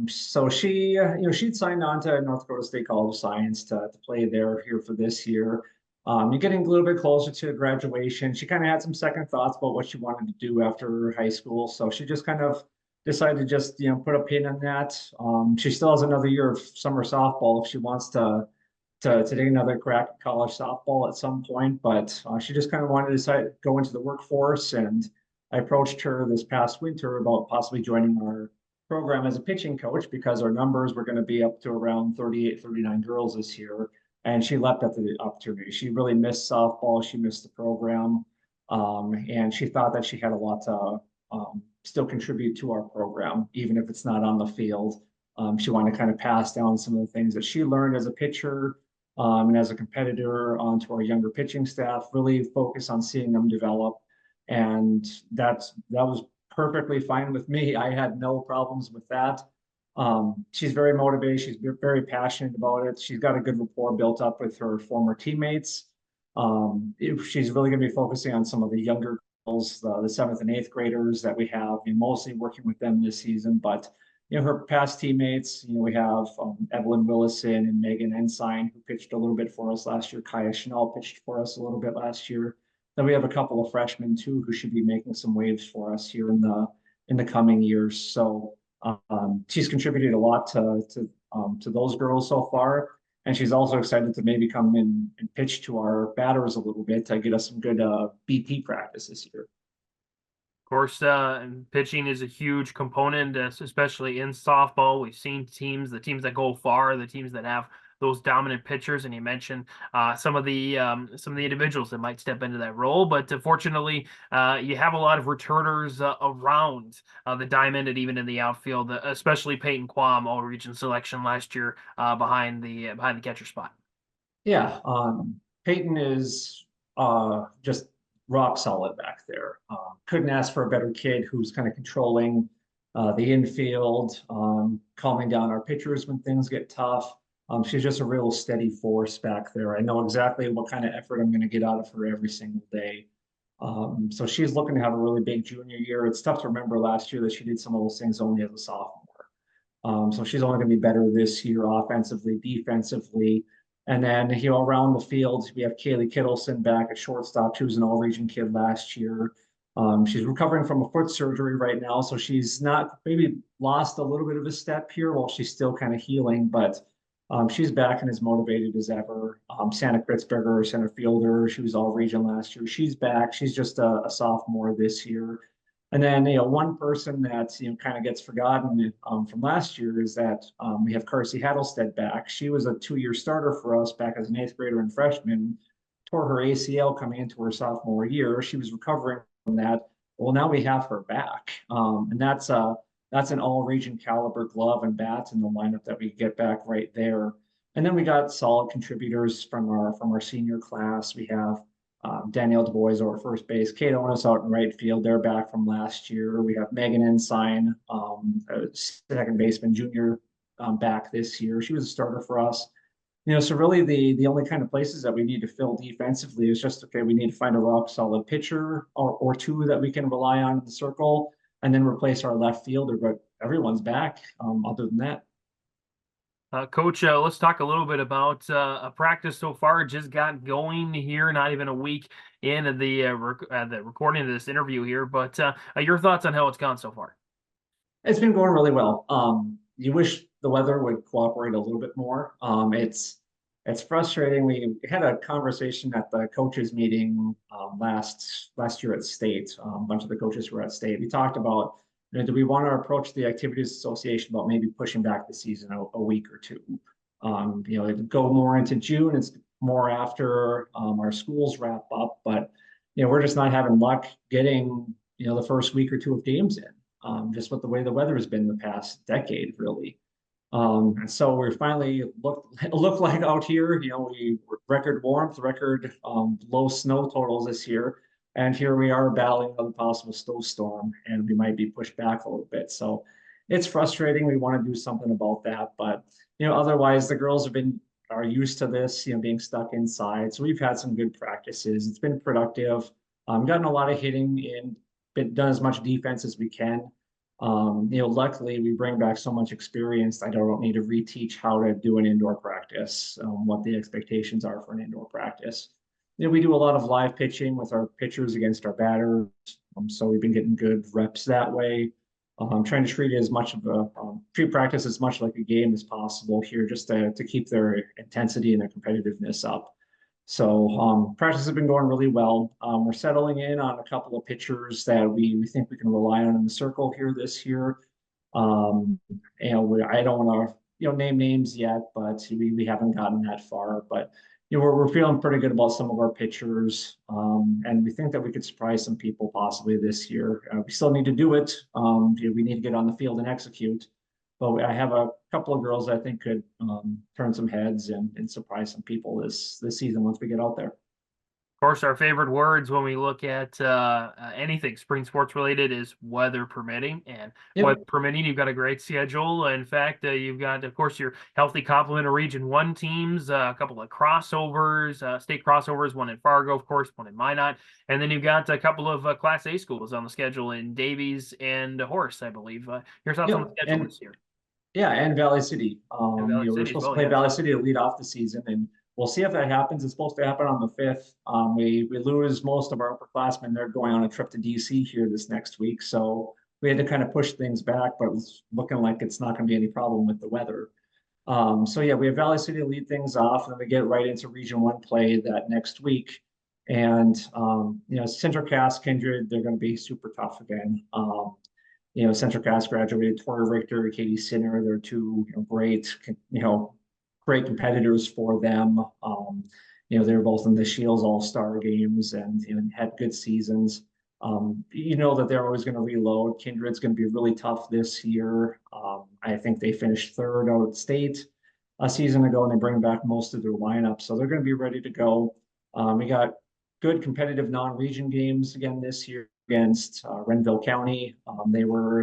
Speaker 11: So she'd signed on to North Dakota State College of Science to play here for this year. You're getting a little bit closer to graduation. She kind of had some second thoughts about what she wanted to do after high school. So she just kind of decided to just, put a pin in that. She still has another year of summer softball if she wants to take another crack at college softball at some point. But she just kind of wanted to decide to go into the workforce. And I approached her this past winter about possibly joining our program as a pitching coach, because our numbers were going to be up to around 38, 39 girls this year. And she leapt at the opportunity. She really missed softball. She missed the program. And she thought that she had a lot to still contribute to our program, even if it's not on the field. She wanted to kind of pass down some of the things that she learned as a pitcher and as a competitor onto our younger pitching staff, really focus on seeing them develop. And that was perfectly fine with me. I had no problems with that. She's very motivated. She's very passionate about it. She's got a good rapport built up with her former teammates. She's really going to be focusing on some of the younger girls, the 7th and 8th graders that we have, mostly working with them this season. But her past teammates, we have Evelyn Willison and Megan Ensign, who pitched a little bit for us last year. Kaya Chanel pitched for us a little bit last year. Then we have a couple of freshmen too, who should be making some waves for us here in the coming years. So she's contributed a lot to those girls so far, and she's also excited to maybe come in and pitch to our batters a little bit to get us some good BP practice this year.
Speaker 6: Of course, pitching is a huge component, especially in softball. We've seen the teams that go far, the teams that have those dominant pitchers, and you mentioned some of the individuals that might step into that role. But fortunately, you have a lot of returners around the diamond and even in the outfield, especially Peyton Quam, all-region selection last year behind the catcher spot.
Speaker 11: Yeah, Peyton is just rock solid back there. Couldn't ask for a better kid who's kind of controlling the infield, calming down our pitchers when things get tough. She's just a real steady force back there. I know exactly what kind of effort I'm going to get out of her every single day. So she's looking to have a really big junior year. It's tough to remember last year that she did some of those things only as a sophomore. So she's only going to be better this year offensively, defensively. And then, around the field, we have Kaylee Kittleson back at shortstop. She was an all-region kid last year. She's recovering from a foot surgery right now, so she's not maybe lost a little bit of a step here while she's still kind of healing, but she's back and as motivated as ever. Santa Kritzberger, center fielder, she was all-region last year. She's back. She's just a sophomore this year. And then, one person that, kind of gets forgotten from last year is that we have Carsey Hattlestead back. She was a 2-year starter for us back as an 8th grader and freshman, tore her ACL coming into her sophomore year. She was recovering from that. Well, now we have her back. And that's an all-region caliber glove and bat in the lineup that we get back right there. And then we got solid contributors from our senior class. We have Danielle DuBois over first base, Kate Onus out in right field. They're back from last year. We have Megan Ensign, second baseman junior, back this year. She was a starter for us. So really the only kind of places that we need to fill defensively is just, okay, we need to find a rock solid pitcher or two that we can rely on in the circle and then replace our left fielder. But everyone's back other than that.
Speaker 6: Coach, let's talk a little bit about a practice so far. Just got going here, not even a week into the recording of this interview here. But your thoughts on how it's gone so far?
Speaker 11: It's been going really well. You wish the weather would cooperate a little bit more. It's frustrating. We had a conversation at the coaches meeting last year at state. A bunch of the coaches were at state. We talked about, do we want to approach the activities association about maybe pushing back the season a week or two? Go more into June. It's more after our schools wrap up, but we're just not having luck getting the first week or two of games in. Just with the way the weather has been the past decade, really. And so we're finally look like out here, we record warmth, record low snow totals this year. And here we are battling with a possible snowstorm, and we might be pushed back a little bit. So it's frustrating. We want to do something about that. But, otherwise the girls are used to this, being stuck inside. So we've had some good practices. It's been productive. Gotten a lot of hitting in, been done as much defense as we can. Luckily we bring back so much experience. I don't need to reteach how to do an indoor practice, what the expectations are for an indoor practice. We do a lot of live pitching with our pitchers against our batters. So we've been getting good reps that way. Trying to treat it as much of treat practice as much like a game as possible here, just to keep their intensity and their competitiveness up. So practice has been going really well. We're settling in on a couple of pitchers that we think we can rely on in the circle here this year. I don't want to name names yet, but we haven't gotten that far. But we're feeling pretty good about some of our pitchers, and we think that we could surprise some people possibly this year. We still need to do it. We need to get on the field and execute. But I have a couple of girls I think could turn some heads and surprise some people this season once we get out there.
Speaker 6: Of course, our favorite words when we look at anything spring sports related is weather permitting. And weather permitting, you've got a great schedule. In fact, you've got, of course, your healthy complement of Region 1 teams, a couple of crossovers, state crossovers, one in Fargo, of course, one in Minot. And then you've got a couple of Class A schools on the schedule in Davies and Horace, I believe. Your thoughts on the schedule this year?
Speaker 11: Yeah, and Valley City. We're supposed to play Valley City to lead off the season, and we'll see if that happens. It's supposed to happen on the 5th. We lose most of our upperclassmen. They're going on a trip to DC here this next week. So we had to kind of push things back, but it's looking like it's not going to be any problem with the weather. We have Valley City to lead things off, and then we get right into Region 1 play that next week. And, Central Cass, Kindred, they're going to be super tough again. Central Cass graduated Tori Richter, Katie Sinner. They're two great competitors for them. They're both in the Shields All-Star games and had good seasons. That they're always going to reload. Kindred's going to be really tough this year. I think they finished 3rd out of state a season ago, and they bring back most of their lineup. So they're going to be ready to go. We got good competitive non-region games again this year against Renville County.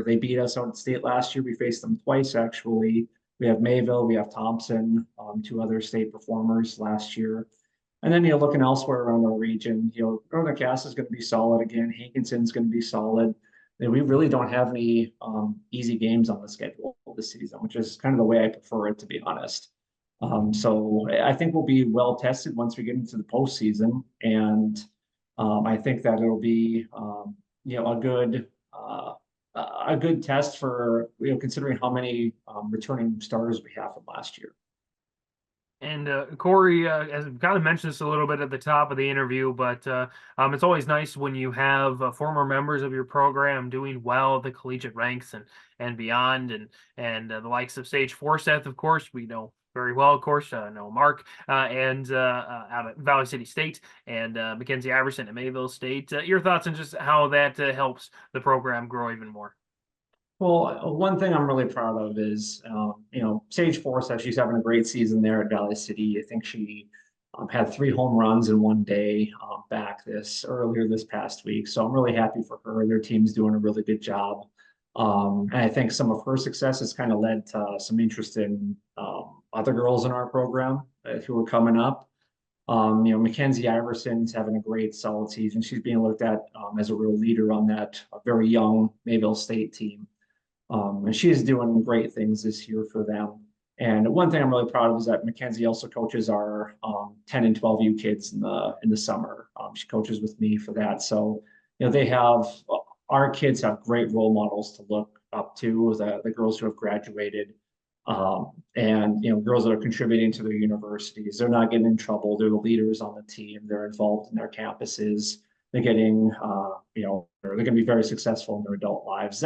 Speaker 11: They beat us out of state last year. We faced them twice, actually. We have Mayville, we have Thompson, 2 other state performers last year. And then you're looking elsewhere around our region. Northern Cass is going to be solid again. Hankinson's going to be solid. We really don't have any easy games on the schedule this season, which is kind of the way I prefer it, to be honest. So I think we'll be well tested once we get into the postseason, and I think that it'll be a good test for considering how many returning starters we have from last year.
Speaker 6: And Cory, as we kind of mentioned this a little bit at the top of the interview, but it's always nice when you have former members of your program doing well at the collegiate ranks and beyond, and the likes of Sage Forsyth, of course, we know very well, of course, know Mark and out of Valley City State, and Mackenzie Iverson at Mayville State. Your thoughts on just how that helps the program grow even more?
Speaker 11: Well, one thing I'm really proud of is, Sage Forsyth, she's having a great season there at Valley City. I think she had 3 home runs in one day earlier this past week. So I'm really happy for her. Their team's doing a really good job. And I think some of her success has kind of led to some interest in other girls in our program who are coming up. Mackenzie Iverson's having a great solid season. She's being looked at as a real leader on that very young Mayville State team. And she's doing great things this year for them. And one thing I'm really proud of is that Mackenzie also coaches our 10 and 12U kids in the summer. She coaches with me for that. So, our kids have great role models to look up to, the girls who have graduated, and girls that are contributing to their universities. They're not getting in trouble. They're the leaders on the team. They're involved in their campuses. They're getting, they're going to be very successful in their adult lives.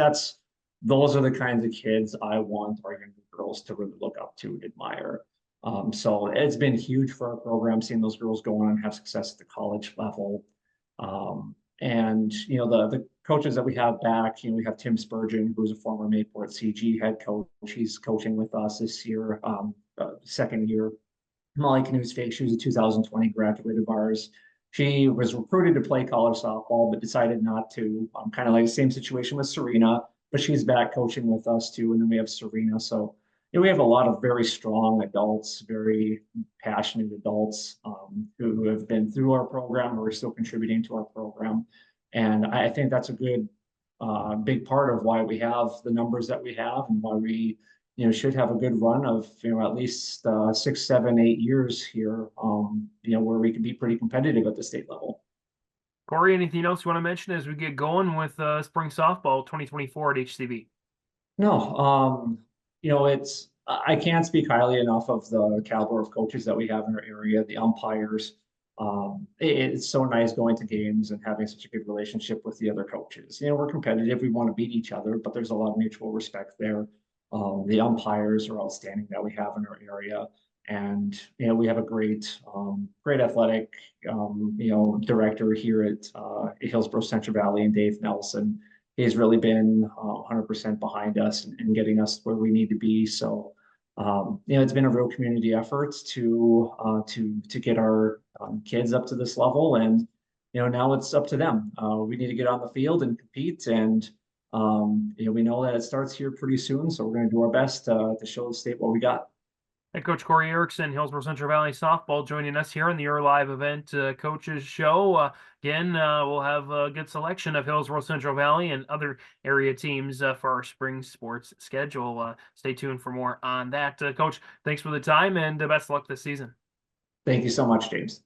Speaker 11: Those are the kinds of kids I want our younger girls to really look up to and admire. So it's been huge for our program, seeing those girls go on and have success at the college level. And the coaches that we have back, we have Tim Spurgeon, who's a former Mayport CG head coach. He's coaching with us this year, second year. Molly Knusfake, she was a 2020 graduate of ours. She was recruited to play college softball, but decided not to. Kind of like the same situation with Serena, but she's back coaching with us too. And then we have Serena. So we have a lot of very strong adults, very passionate adults who have been through our program or are still contributing to our program. And I think that's a good, big part of why we have the numbers that we have and why we, should have a good run of, at least 6, 7, 8 years here, where we can be pretty competitive at the state level.
Speaker 6: Cory, anything else you want to mention as we get going with spring softball 2024 at HCB?
Speaker 11: No, I can't speak highly enough of the caliber of coaches that we have in our area, the umpires. It's so nice going to games and having such a good relationship with the other coaches. We're competitive. We want to beat each other, but there's a lot of mutual respect there. The umpires are outstanding that we have in our area. And, we have a great athletic, director here at Hillsboro-Central Valley, and Dave Nelson. He's really been 100% behind us and getting us where we need to be. So, it's been a real community effort to get our kids up to this level. And, now it's up to them. We need to get on the field and compete. And, we know that it starts here pretty soon. So we're going to do our best to show the state what we got.
Speaker 6: Head Coach Cory Erickson, Hillsboro-Central Valley Softball, joining us here on the Your Live Event Coaches Show. Again, we'll have a good selection of Hillsboro-Central Valley and other area teams for our spring sports schedule. Stay tuned for more on that. Coach, thanks for the time and best of luck this season.
Speaker 11: Thank you so much, James.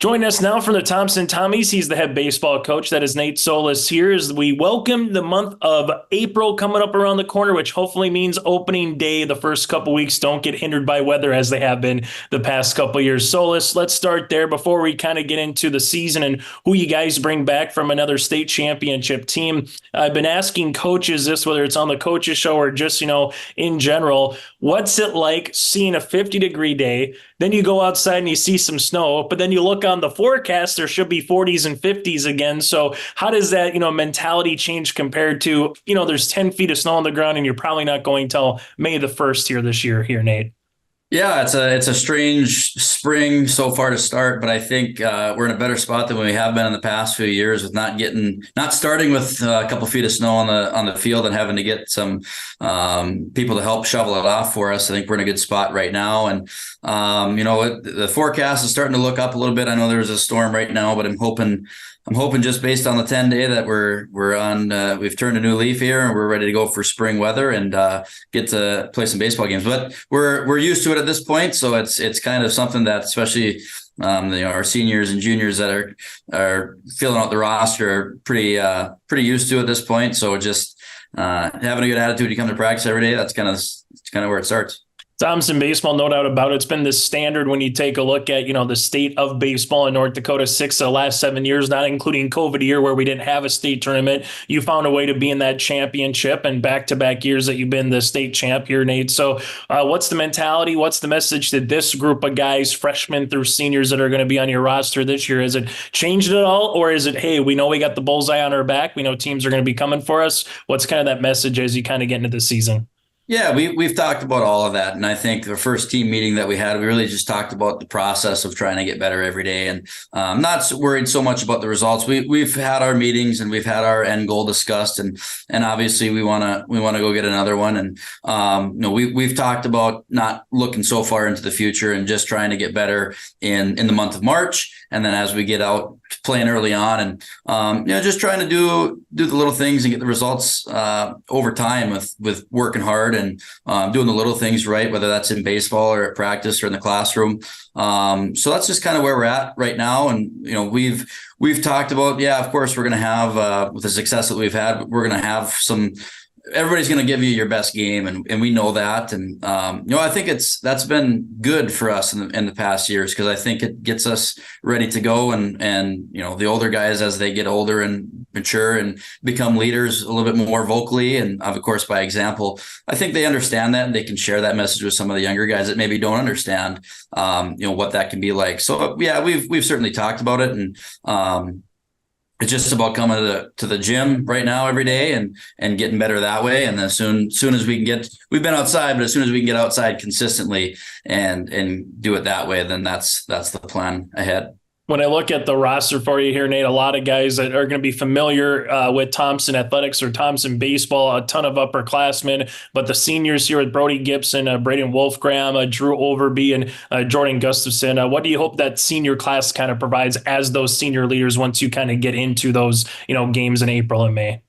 Speaker 1: Joining us now from the Thompson Tommies, he's the head baseball coach. That is Nate Soulis here as we welcome the month of April coming up around the corner, which hopefully means opening day. The first couple weeks don't get hindered by weather as they have been the past couple years. Soulis, let's start there before we kind of get into the season and who you guys bring back from another state championship team. I've been asking coaches this, whether it's on the Coaches Show or just, in general, what's it like seeing a 50-degree day? Then you go outside and you see some snow, but then you look on the forecast, there should be 40s and 50s again. So how does that, mentality change compared to, there's 10 feet of snow on the ground and you're probably not going till May the 1st here this year, Nate?
Speaker 12: Yeah, it's a strange spring so far to start, but I think we're in a better spot than we have been in the past few years with not starting with a couple feet of snow on the field and having to get some people to help shovel it off for us. I think we're in a good spot right now, and the forecast is starting to look up a little bit. I know there's a storm right now, but I'm hoping just based on the 10-day that we're on, we've turned a new leaf here and we're ready to go for spring weather and get to play some baseball games. But we're used to it at this point, so it's kind of something that especially our seniors and juniors that are filling out the roster are pretty used to at this point. So just having a good attitude to come to practice every day. That's kind of where it starts.
Speaker 1: Thompson baseball, no doubt about it. It's been the standard when you take a look at, the state of baseball in North Dakota, 6 of the last 7 years, not including COVID year where we didn't have a state tournament. You found a way to be in that championship and back-to-back years that you've been the state champ here, Nate. So what's the mentality? What's the message to this group of guys, freshmen through seniors that are going to be on your roster this year? Has it changed at all? Or is it, hey, we know we got the bullseye on our back. We know teams are going to be coming for us. What's kind of that message as you kind of get into the season?
Speaker 12: Yeah, we've talked about all of that. And I think the first team meeting that we had, we really just talked about the process of trying to get better every day. And I'm not worried so much about the results. We've had our meetings and we've had our end goal discussed. And obviously we want to go get another one. And, we've talked about not looking so far into the future and just trying to get better in the month of March. And then as we get out playing early on and, just trying to do the little things and get the results over time with working hard and doing the little things right, whether that's in baseball or at practice or in the classroom. So that's just kind of where we're at right now. And, we've talked about, of course, we're going to have with the success that we've had, we're going to have everybody's going to give you your best game. And we know that. And, I think that's been good for us in the past years, because I think it gets us ready to go. And, the older guys, as they get older and mature and become leaders a little bit more vocally and of course by example, I think they understand that and they can share that message with some of the younger guys that maybe don't understand, what that can be like. So we've certainly talked about it, and, it's just about coming to the gym right now every day and getting better that way. And as soon as we can we've been outside, but as soon as we can get outside consistently and do it that way, then that's the plan ahead.
Speaker 1: When I look at the roster for you here, Nate, a lot of guys that are going to be familiar with Thompson athletics or Thompson baseball, a ton of upperclassmen, but the seniors here with Brody Gibson, Braden Wolfgram, Drew Overby, and Jordan Gustafson. What do you hope that senior class kind of provides as those senior leaders once you kind of get into those, games in April and May?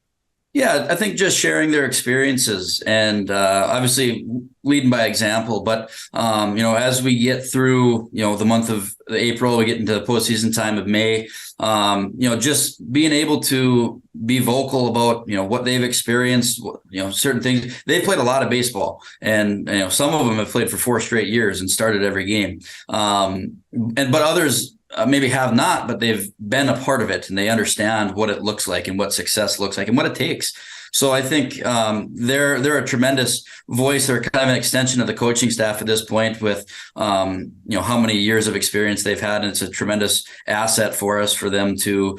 Speaker 12: Yeah, I think just sharing their experiences and obviously leading by example. But, as we get through, the month of April, we get into the postseason time of May, just being able to be vocal about, what they've experienced, certain things. They've played a lot of baseball and, some of them have played for 4 straight years and started every game. But others maybe have not, but they've been a part of it and they understand what it looks like and what success looks like and what it takes. So I think they're a tremendous voice. They're kind of an extension of the coaching staff at this point with, how many years of experience they've had. And it's a tremendous asset for us, for them to,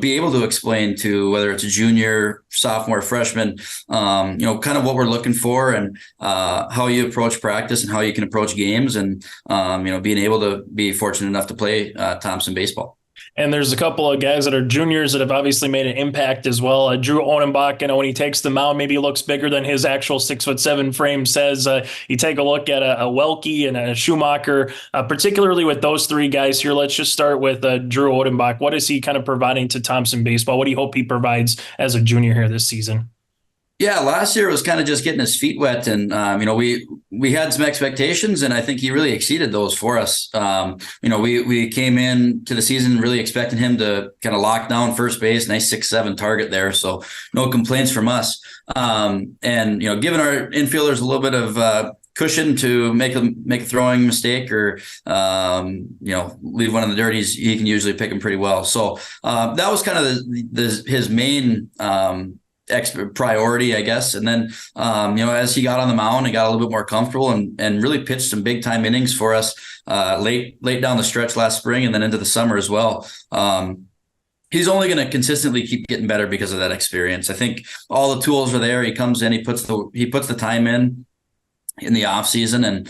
Speaker 12: be able to explain to whether it's a junior, sophomore, freshman, kind of what we're looking for and how you approach practice and how you can approach games and, being able to be fortunate enough to play Thompson baseball.
Speaker 1: And there's a couple of guys that are juniors that have obviously made an impact as well. Drew Odenbach, when he takes the mound, maybe he looks bigger than his actual 6'7" frame says. You take a look at a Welke and a Schumacher, particularly with those 3 guys here. Let's just start with Drew Odenbach. What is he kind of providing to Thompson baseball? What do you hope he provides as a junior here this season?
Speaker 12: Yeah, last year was kind of just getting his feet wet, and we had some expectations, and I think he really exceeded those for us. We came in to the season really expecting him to kind of lock down first base, nice 6'7" target there, so no complaints from us. And giving our infielders a little bit of cushion to make a throwing mistake or leave one in the dirt, he can usually pick them pretty well. So that was kind of his main priority, I guess. And then, as he got on the mound and got a little bit more comfortable and really pitched some big time innings for us late down the stretch last spring and then into the summer as well. He's only going to consistently keep getting better because of that experience. I think all the tools are there. He comes in, he puts the time in. in the off season, and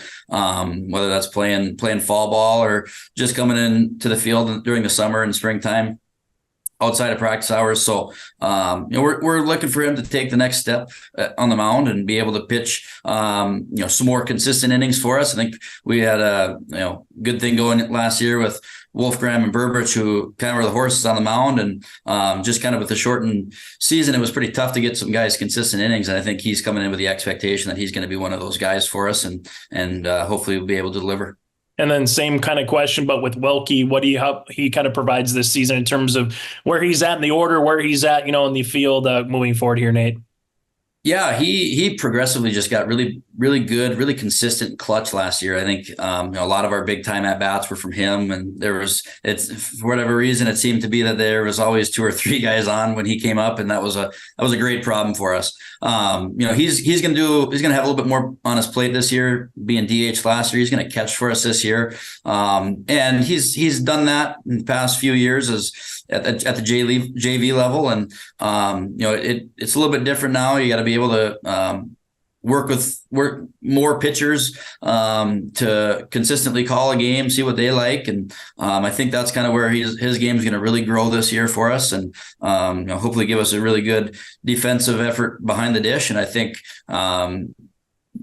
Speaker 12: whether that's playing fall ball or just coming in to the field during the summer and springtime outside of practice hours. So, we're looking for him to take the next step on the mound and be able to pitch, some more consistent innings for us. I think we had a, good thing going last year with Wolfgram and Burbridge, who kind of were the horses on the mound, and just kind of with the shortened season, it was pretty tough to get some guys consistent innings. And I think he's coming in with the expectation that he's going to be one of those guys for us, and hopefully we'll be able to deliver.
Speaker 1: And then same kind of question, but with Welke, what do you help he kind of provides this season in terms of where he's at in the order, where he's at, in the field moving forward here, Nate?
Speaker 12: Yeah, he progressively just got really, really good, really consistent clutch last year. I think a lot of our big time at bats were from him, and for whatever reason it seemed to be that there was always 2 or 3 guys on when he came up, and that was a great problem for us. He's gonna have a little bit more on his plate this year, being DH last year. He's gonna catch for us this year, and he's done that in the past few years as at the JV level, and it's a little bit different now. You got to be able to work more pitchers to consistently call a game, see what they like, and I think that's kind of where his game is going to really grow this year for us, and hopefully give us a really good defensive effort behind the dish. And I think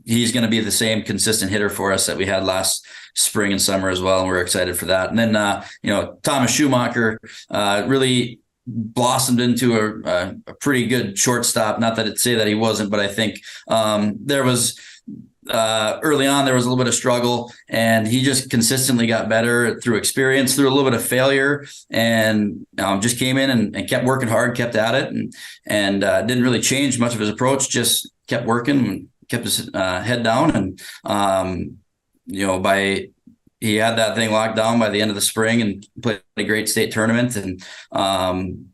Speaker 12: he's going to be the same consistent hitter for us that we had last spring and summer as well, and we're excited for that. And then Thomas Schumacher really blossomed into a pretty good shortstop. Not that I'd say that he wasn't, but I think there was early on there was a little bit of struggle, and he just consistently got better through experience, through a little bit of failure, and just came in and kept working hard, kept at it, and didn't really change much of his approach, just kept working and kept his head down, and he had that thing locked down by the end of the spring and played a great state tournament. And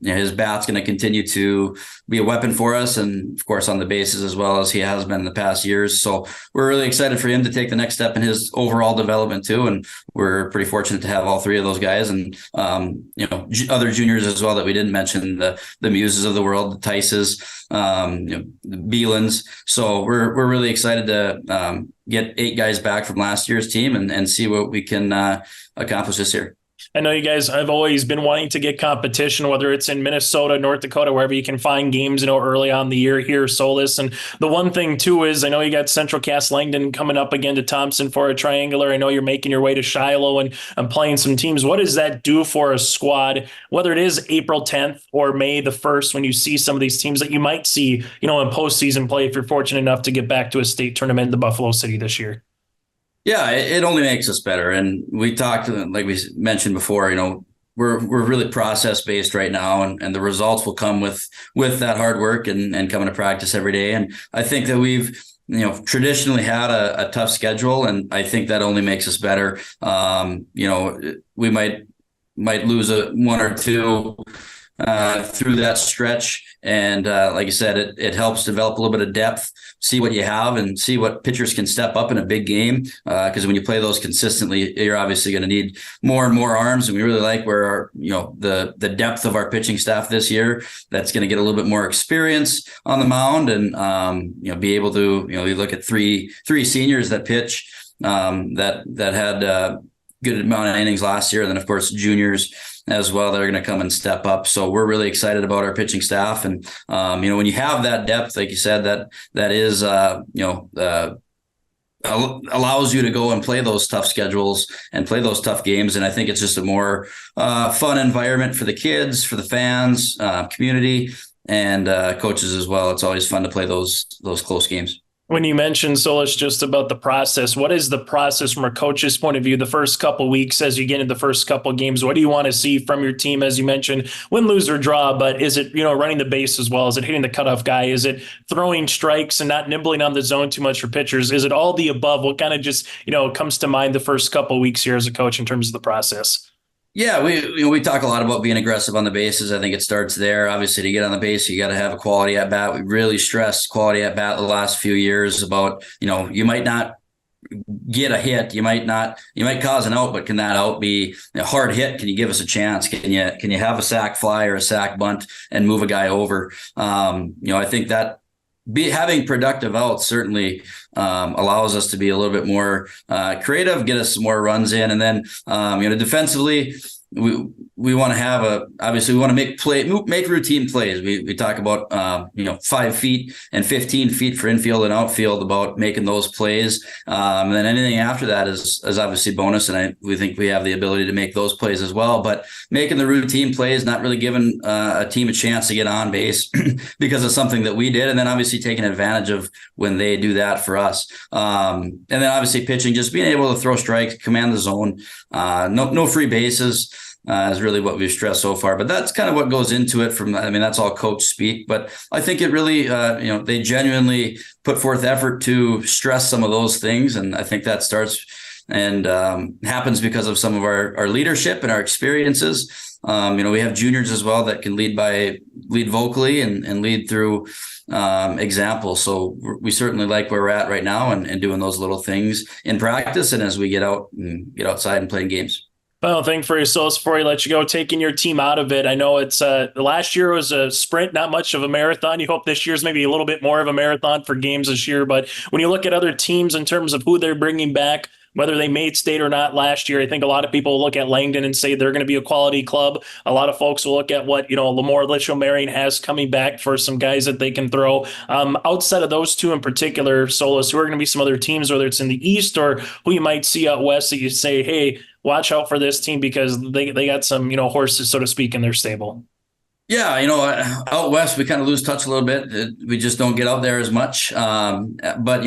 Speaker 12: his bat's going to continue to be a weapon for us, and of course on the bases as well as he has been in the past years. So we're really excited for him to take the next step in his overall development too. And we're pretty fortunate to have all 3 of those guys, and other juniors as well that we didn't mention, the Muses of the world, the Tices, the Beelans. So we're really excited to get 8 guys back from last year's team and see what we can accomplish this year.
Speaker 1: I know you guys have always been wanting to get competition, whether it's in Minnesota, North Dakota, wherever you can find games, early on the year here, Soulis. And the one thing too is I know you got Central Cass Langdon coming up again to Thompson for a triangular. I know you're making your way to Shiloh and playing some teams. What does that do for a squad, whether it is April 10th or May the 1st, when you see some of these teams that you might see, in postseason play if you're fortunate enough to get back to a state tournament in the Buffalo City this year?
Speaker 12: Yeah, it only makes us better. And we talked, like we mentioned before, we're really process based right now, and the results will come with that hard work and coming to practice every day. And I think that we've traditionally had a tough schedule, and I think that only makes us better. We might lose 1 or 2 through that stretch. And like I said, it helps develop a little bit of depth, see what you have, and see what pitchers can step up in a big game. Because when you play those consistently, you're obviously going to need more and more arms. And we really like where the depth of our pitching staff this year. That's going to get a little bit more experience on the mound, and be able to you look at three seniors that pitch that had good amount of innings last year, and then of course juniors as well that are going to come and step up. So we're really excited about our pitching staff, and when you have that depth, like you said, that is allows you to go and play those tough schedules and play those tough games. And I think it's just a more fun environment for the kids, for the fans, community, and coaches as well. It's always fun to play those close games.
Speaker 1: When you mentioned, Soulis, just about the process, what is the process from a coach's point of view the first couple of weeks as you get into the first couple of games? What do you want to see from your team, as you mentioned, win, lose, or draw? But is it, running the base as well? Is it hitting the cutoff guy? Is it throwing strikes and not nibbling on the zone too much for pitchers? Is it all the above? What kind of just, comes to mind the first couple of weeks here as a coach in terms of the process?
Speaker 12: Yeah, we talk a lot about being aggressive on the bases. I think it starts there. Obviously, to get on the base, you got to have a quality at bat. We really stressed quality at bat the last few years about, you might not get a hit, you might cause an out, but can that out be a hard hit? Can you give us a chance? Can you have a sac fly or a sac bunt and move a guy over? I think that having productive outs certainly allows us to be a little bit more creative, get us some more runs in, and then defensively. We want to have obviously we want to make routine plays. We talk about 5 feet and 15 feet for infield and outfield, about making those plays, and then anything after that is obviously bonus, and we think we have the ability to make those plays as well. But making the routine plays, not really giving a team a chance to get on base because of something that we did, and then obviously taking advantage of when they do that for us, and then obviously pitching, just being able to throw strikes, command the zone, no free bases. Is really what we've stressed so far, but that's kind of what goes into it. That's all coach speak, but I think it really, they genuinely put forth effort to stress some of those things, and I think that starts and happens because of some of our leadership and our experiences. We have juniors as well that can lead vocally and lead through example. So we certainly like where we're at right now and doing those little things in practice and as we get outside and playing games.
Speaker 1: Final thing for you, Soulis, before I let you go, taking your team out of it. I know it's last year was a sprint, not much of a marathon. You hope this year's maybe a little bit more of a marathon for games this year. But when you look at other teams in terms of who they're bringing back, whether they made state or not last year, I think a lot of people look at Langdon and say they're going to be a quality club. A lot of folks will look at what, Lemoore Litchfield-Marion has coming back for some guys that they can throw. Outside of those two in particular, Soulis, who are going to be some other teams, whether it's in the East or who you might see out West that you say, hey, watch out for this team because they got some, horses, so to speak, in their stable.
Speaker 12: Yeah, out West, we kind of lose touch a little bit. We just don't get out there as much. But,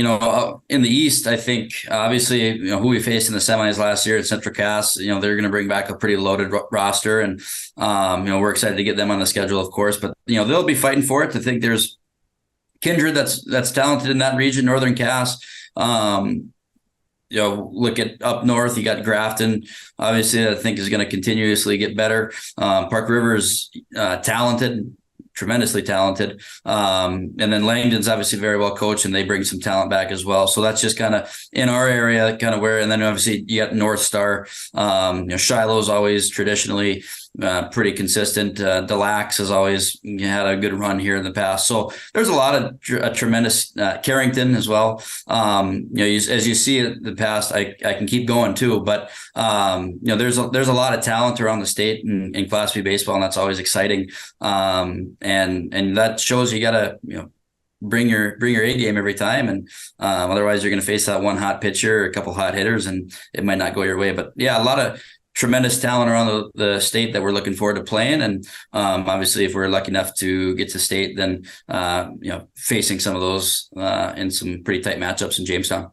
Speaker 12: in the East, I think, obviously, who we faced in the semis last year at Central Cass, they're going to bring back a pretty loaded roster. And, we're excited to get them on the schedule, of course. But, they'll be fighting for it. I think there's Kindred that's talented in that region, Northern Cass. Look at up north, you got Grafton, obviously, I think is going to continuously get better. Park River's talented, tremendously talented. And then Langdon's obviously very well coached and they bring some talent back as well. So that's just kind of in our area, kind of where, and then obviously you got North Star. Shiloh's always traditionally pretty consistent. Delax has always had a good run here in the past. So there's a lot of tremendous Carrington as well. As you see in the past, I can keep going too, but there's a lot of talent around the state in Class B baseball, and that's always exciting. And that shows you got to bring your A game every time, and otherwise you're going to face that one hot pitcher, a couple hot hitters, and it might not go your way. But yeah, a lot of tremendous talent around the state that we're looking forward to playing. And obviously, if we're lucky enough to get to state, then facing some of those in some pretty tight matchups in Jamestown.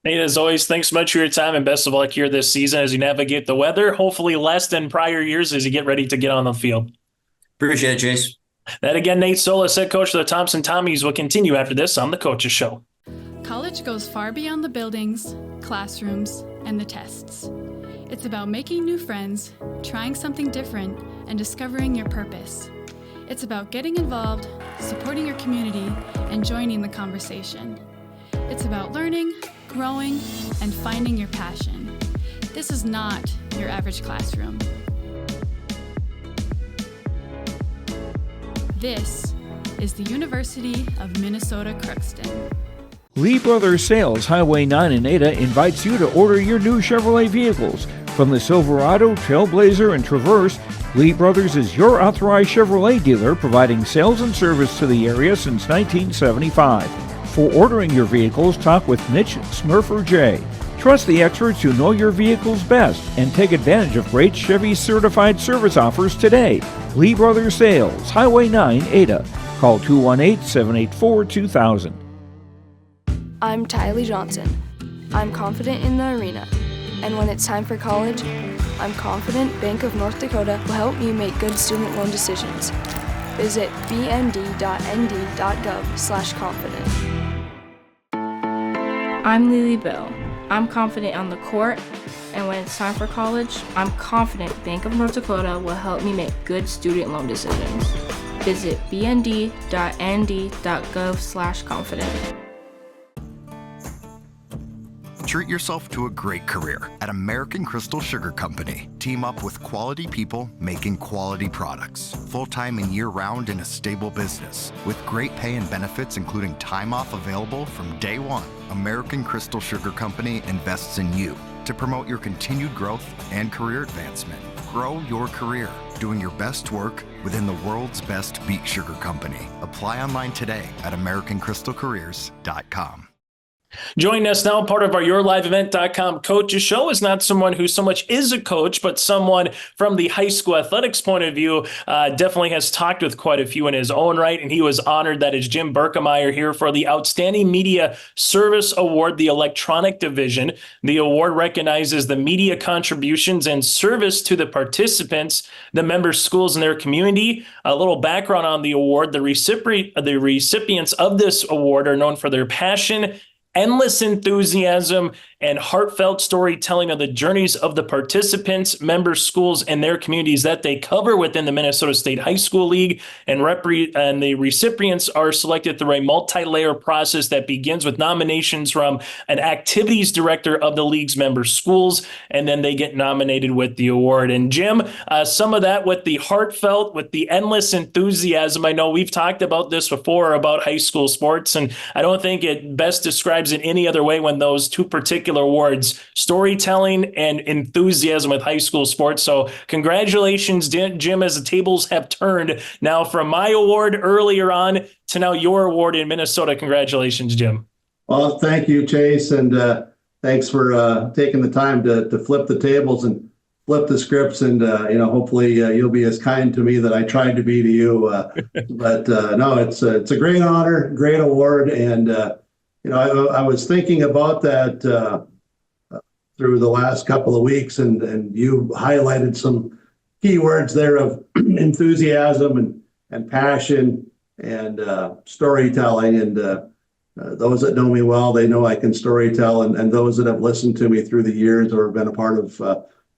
Speaker 1: Nate, as always, thanks so much for your time and best of luck here this season as you navigate the weather, hopefully less than prior years as you get ready to get on the field.
Speaker 12: Appreciate it, Chase.
Speaker 1: That again, Nate Soulis, head coach of the Thompson Tommies, will continue after this on the Coaches Show.
Speaker 13: College goes far beyond the buildings, classrooms, and the tests. It's about making new friends, trying something different, and discovering your purpose. It's about getting involved, supporting your community, and joining the conversation. It's about learning, growing, and finding your passion. This is not your average classroom. This is the University of Minnesota Crookston.
Speaker 14: Lee Brothers Sales, Highway 9 in Ada, invites you to order your new Chevrolet vehicles. From the Silverado, Trailblazer, and Traverse, Lee Brothers is your authorized Chevrolet dealer, providing sales and service to the area since 1975. For ordering your vehicles, talk with Mitch Smurfer J. Trust the experts who know your vehicles best and take advantage of great Chevy certified service offers today. Lee Brothers Sales, Highway 9, Ada. Call 218-784-2000.
Speaker 15: I'm Tylee Johnson. I'm confident in the arena. And when it's time for college, I'm confident Bank of North Dakota will help me make good student loan decisions. Visit bnd.nd.gov/confident.
Speaker 16: I'm Lily Bell. I'm confident on the court, and when it's time for college, I'm confident Bank of North Dakota will help me make good student loan decisions. Visit bnd.nd.gov/confident.
Speaker 17: Treat yourself to a great career at American Crystal Sugar Company. Team up with quality people making quality products. Full-time and year-round in a stable business. With great pay and benefits including time off available from day one, American Crystal Sugar Company invests in you to promote your continued growth and career advancement. Grow your career doing your best work within the world's best beet sugar company. Apply online today at AmericanCrystalCareers.com.
Speaker 1: Joining us now, part of our YourLiveEvent.com Coaches Show, is not someone who so much is a coach, but someone from the high school athletics point of view, definitely has talked with quite a few in his own right, and he was honored that is Jim Birkemeyer here for the Outstanding Media Service Award, the electronic division. The award recognizes the media contributions and service to the participants, the member schools, and their community. A little background on the award: the recipients of this award are known for their passion, endless enthusiasm, and heartfelt storytelling of the journeys of the participants, members, schools, and their communities that they cover within the Minnesota State High School League. And the recipients are selected through a multi-layer process that begins with nominations from an activities director of the league's member schools, and then they get nominated with the award. And Jim, some of that with the heartfelt, with the endless enthusiasm. I know we've talked about this before about high school sports, and I don't think it best describes it any other way when those two particular awards, storytelling and enthusiasm with high school sports. So congratulations, Jim, as the tables have turned now from my award earlier on to now your award in Minnesota. Congratulations, Jim.
Speaker 18: Well, thank you, Chase, and thanks for taking the time to flip the tables and flip the scripts, and hopefully you'll be as kind to me that I tried to be to you. But no, it's a great honor, great award, and I was thinking about that through the last couple of weeks, and you highlighted some key words there of enthusiasm and passion and storytelling. And those that know me well, they know I can storytell, and those that have listened to me through the years or been a part of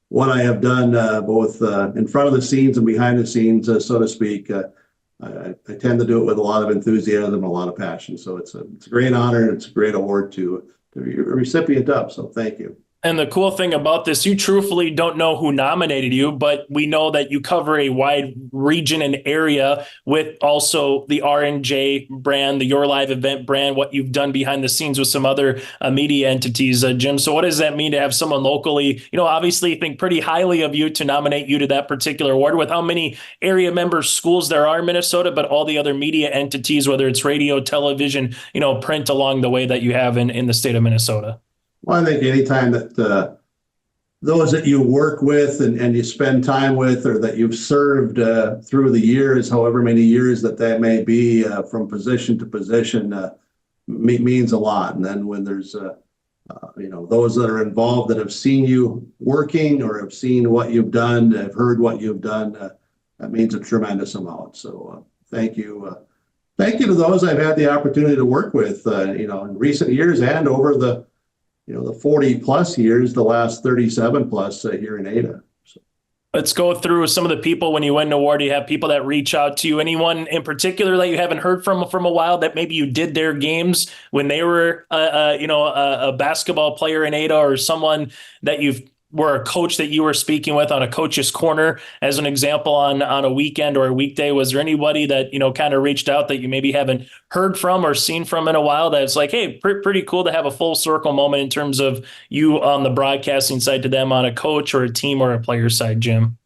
Speaker 18: what I have done, both in front of the scenes and behind the scenes, so to speak. I tend to do it with a lot of enthusiasm and a lot of passion. So it's a great honor, and it's a great award to be a recipient of. So thank you.
Speaker 1: And the cool thing about this, you truthfully don't know who nominated you, but we know that you cover a wide region and area with also the R&J brand, the Your Live event brand, what you've done behind the scenes with some other media entities, Jim. So what does that mean to have someone locally, obviously think pretty highly of you to nominate you to that particular award, with how many area member schools there are in Minnesota, but all the other media entities, whether it's radio, television, print, along the way that you have in the state of Minnesota?
Speaker 18: Well, I think anytime that those that you work with and you spend time with, or that you've served through the years, however many years that may be, from position to position, means a lot. And then when there's those that are involved that have seen you working or have seen what you've done, have heard what you've done, that means a tremendous amount. So thank you. Thank you to those I've had the opportunity to work with, in recent years and over the 40 plus years, the last 37 plus here in Ada. So.
Speaker 1: Let's go through some of the people. When you win an award, you have people that reach out to you. Anyone in particular that you haven't heard from a while, that maybe you did their games when they were, a basketball player in Ada, or someone that were a coach that you were speaking with on a coach's corner, as an example, on a weekend or a weekday? Was there anybody that, kind of reached out that you maybe haven't heard from or seen from in a while, that's like, hey, pretty cool to have a full circle moment in terms of you on the broadcasting side to them on a coach or a team or a player side, Jim?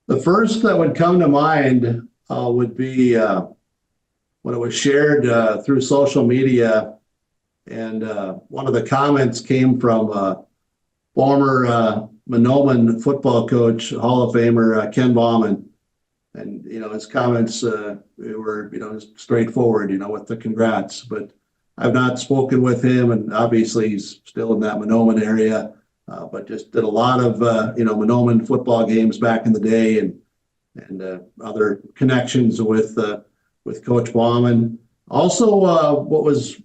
Speaker 18: The first that would come to mind would be when it was shared through social media, and one of the comments came from former Winds-Minnewauakan football coach, Hall of Famer Ken Bauman. And, his comments were, straightforward, with the congrats. But I've not spoken with him, and obviously he's still in that Winoomin area, but just did a lot of, Winoomin football games back in the day, and other connections with Coach Bauman. Also, what was,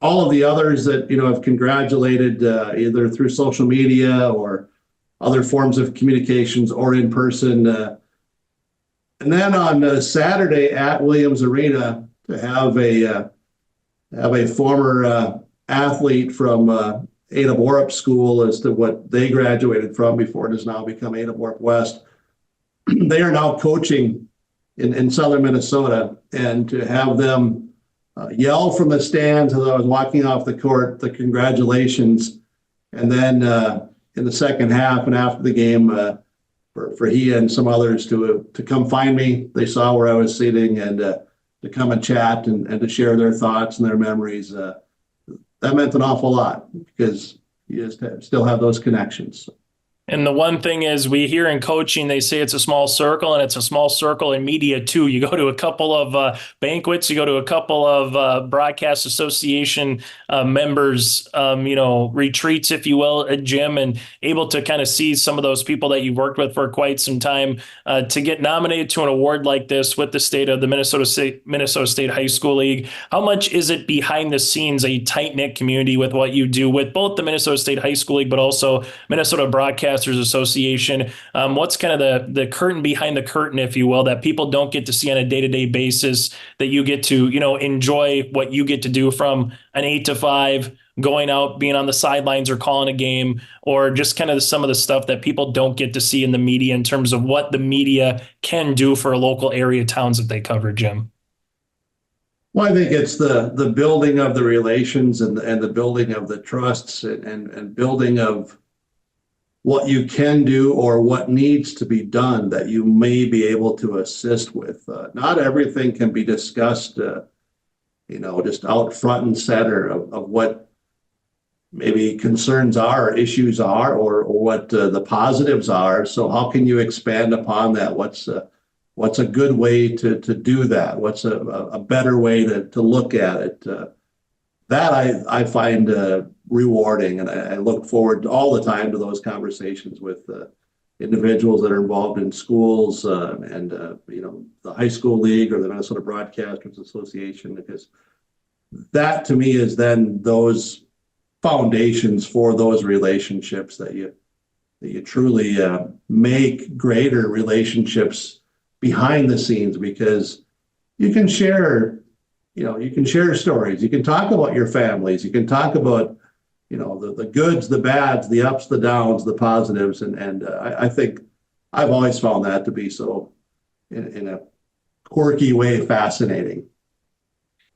Speaker 18: all of the others that, have congratulated either through social media or other forms of communications or in person. And then on Saturday at Williams Arena, to have a former athlete from Ada Borup School as to what they graduated from before it has now become Ada Borup West. They are now coaching in southern Minnesota, and to have them yell from the stands as I was walking off the court, the congratulations, and then in the second half and after the game, for he and some others to come find me. They saw where I was sitting and to come and chat and to share their thoughts and their memories. That meant an awful lot because you just still have those connections.
Speaker 1: And the one thing is, we hear in coaching, they say it's a small circle, and it's a small circle in media too. You go to a couple of banquets, you go to a couple of broadcast association members, retreats, if you will, at gym, and able to kind of see some of those people that you've worked with for quite some time. To get nominated to an award like this with the state of the Minnesota State High School League, how much is it behind the scenes, a tight-knit community with what you do with both the Minnesota State High School League, but also Minnesota Broadcasters Association? What's kind of the curtain behind the curtain, if you will, that people don't get to see on a day-to-day basis, that you get to, enjoy what you get to do from an 8 to 5, going out, being on the sidelines or calling a game, or just kind of some of the stuff that people don't get to see in the media in terms of what the media can do for local area towns that they cover, Jim?
Speaker 18: Well, I think it's the building of the relations and the building of the trusts and building of what you can do or what needs to be done that you may be able to assist with. Not everything can be discussed, just out front and center of what maybe concerns are, issues are, or what the positives are. So how can you expand upon that? What's a good way to do that? What's a better way to look at it? That I find rewarding, and I look forward all the time to those conversations with individuals that are involved in schools and the high school league or the Minnesota Broadcasters Association, because that to me is then those foundations for those relationships that you truly make greater relationships behind the scenes, because you can share stories, you can talk about your families, you can talk about the goods, the bads, the ups, the downs, the positives, and I think I've always found that to be so in a quirky way fascinating.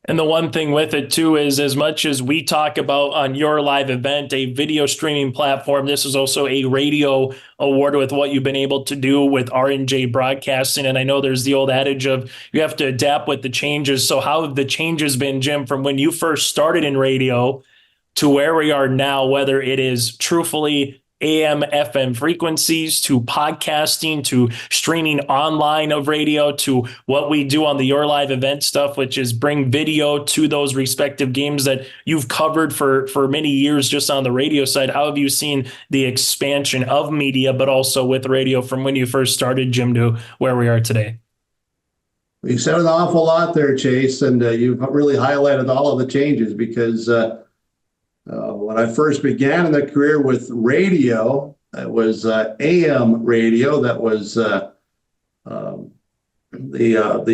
Speaker 1: And the one thing with it too is, as much as we talk about on your live event, a video streaming platform, this is also a radio award with what you've been able to do with R&J Broadcasting. And I know there's the old adage of you have to adapt with the changes. So how have the changes been, Jim, from when you first started in radio to where we are now, whether it is truthfully AM, FM frequencies, to podcasting, to streaming online of radio, to what we do on the Your Live event stuff, which is bring video to those respective games that you've covered for many years just on the radio side? How have you seen the expansion of media, but also with radio from when you first started, Jim, to where we are today?
Speaker 18: You said an awful lot there, Chase, and you've really highlighted all of the changes, because when I first began in the career with radio, it was AM radio. That was the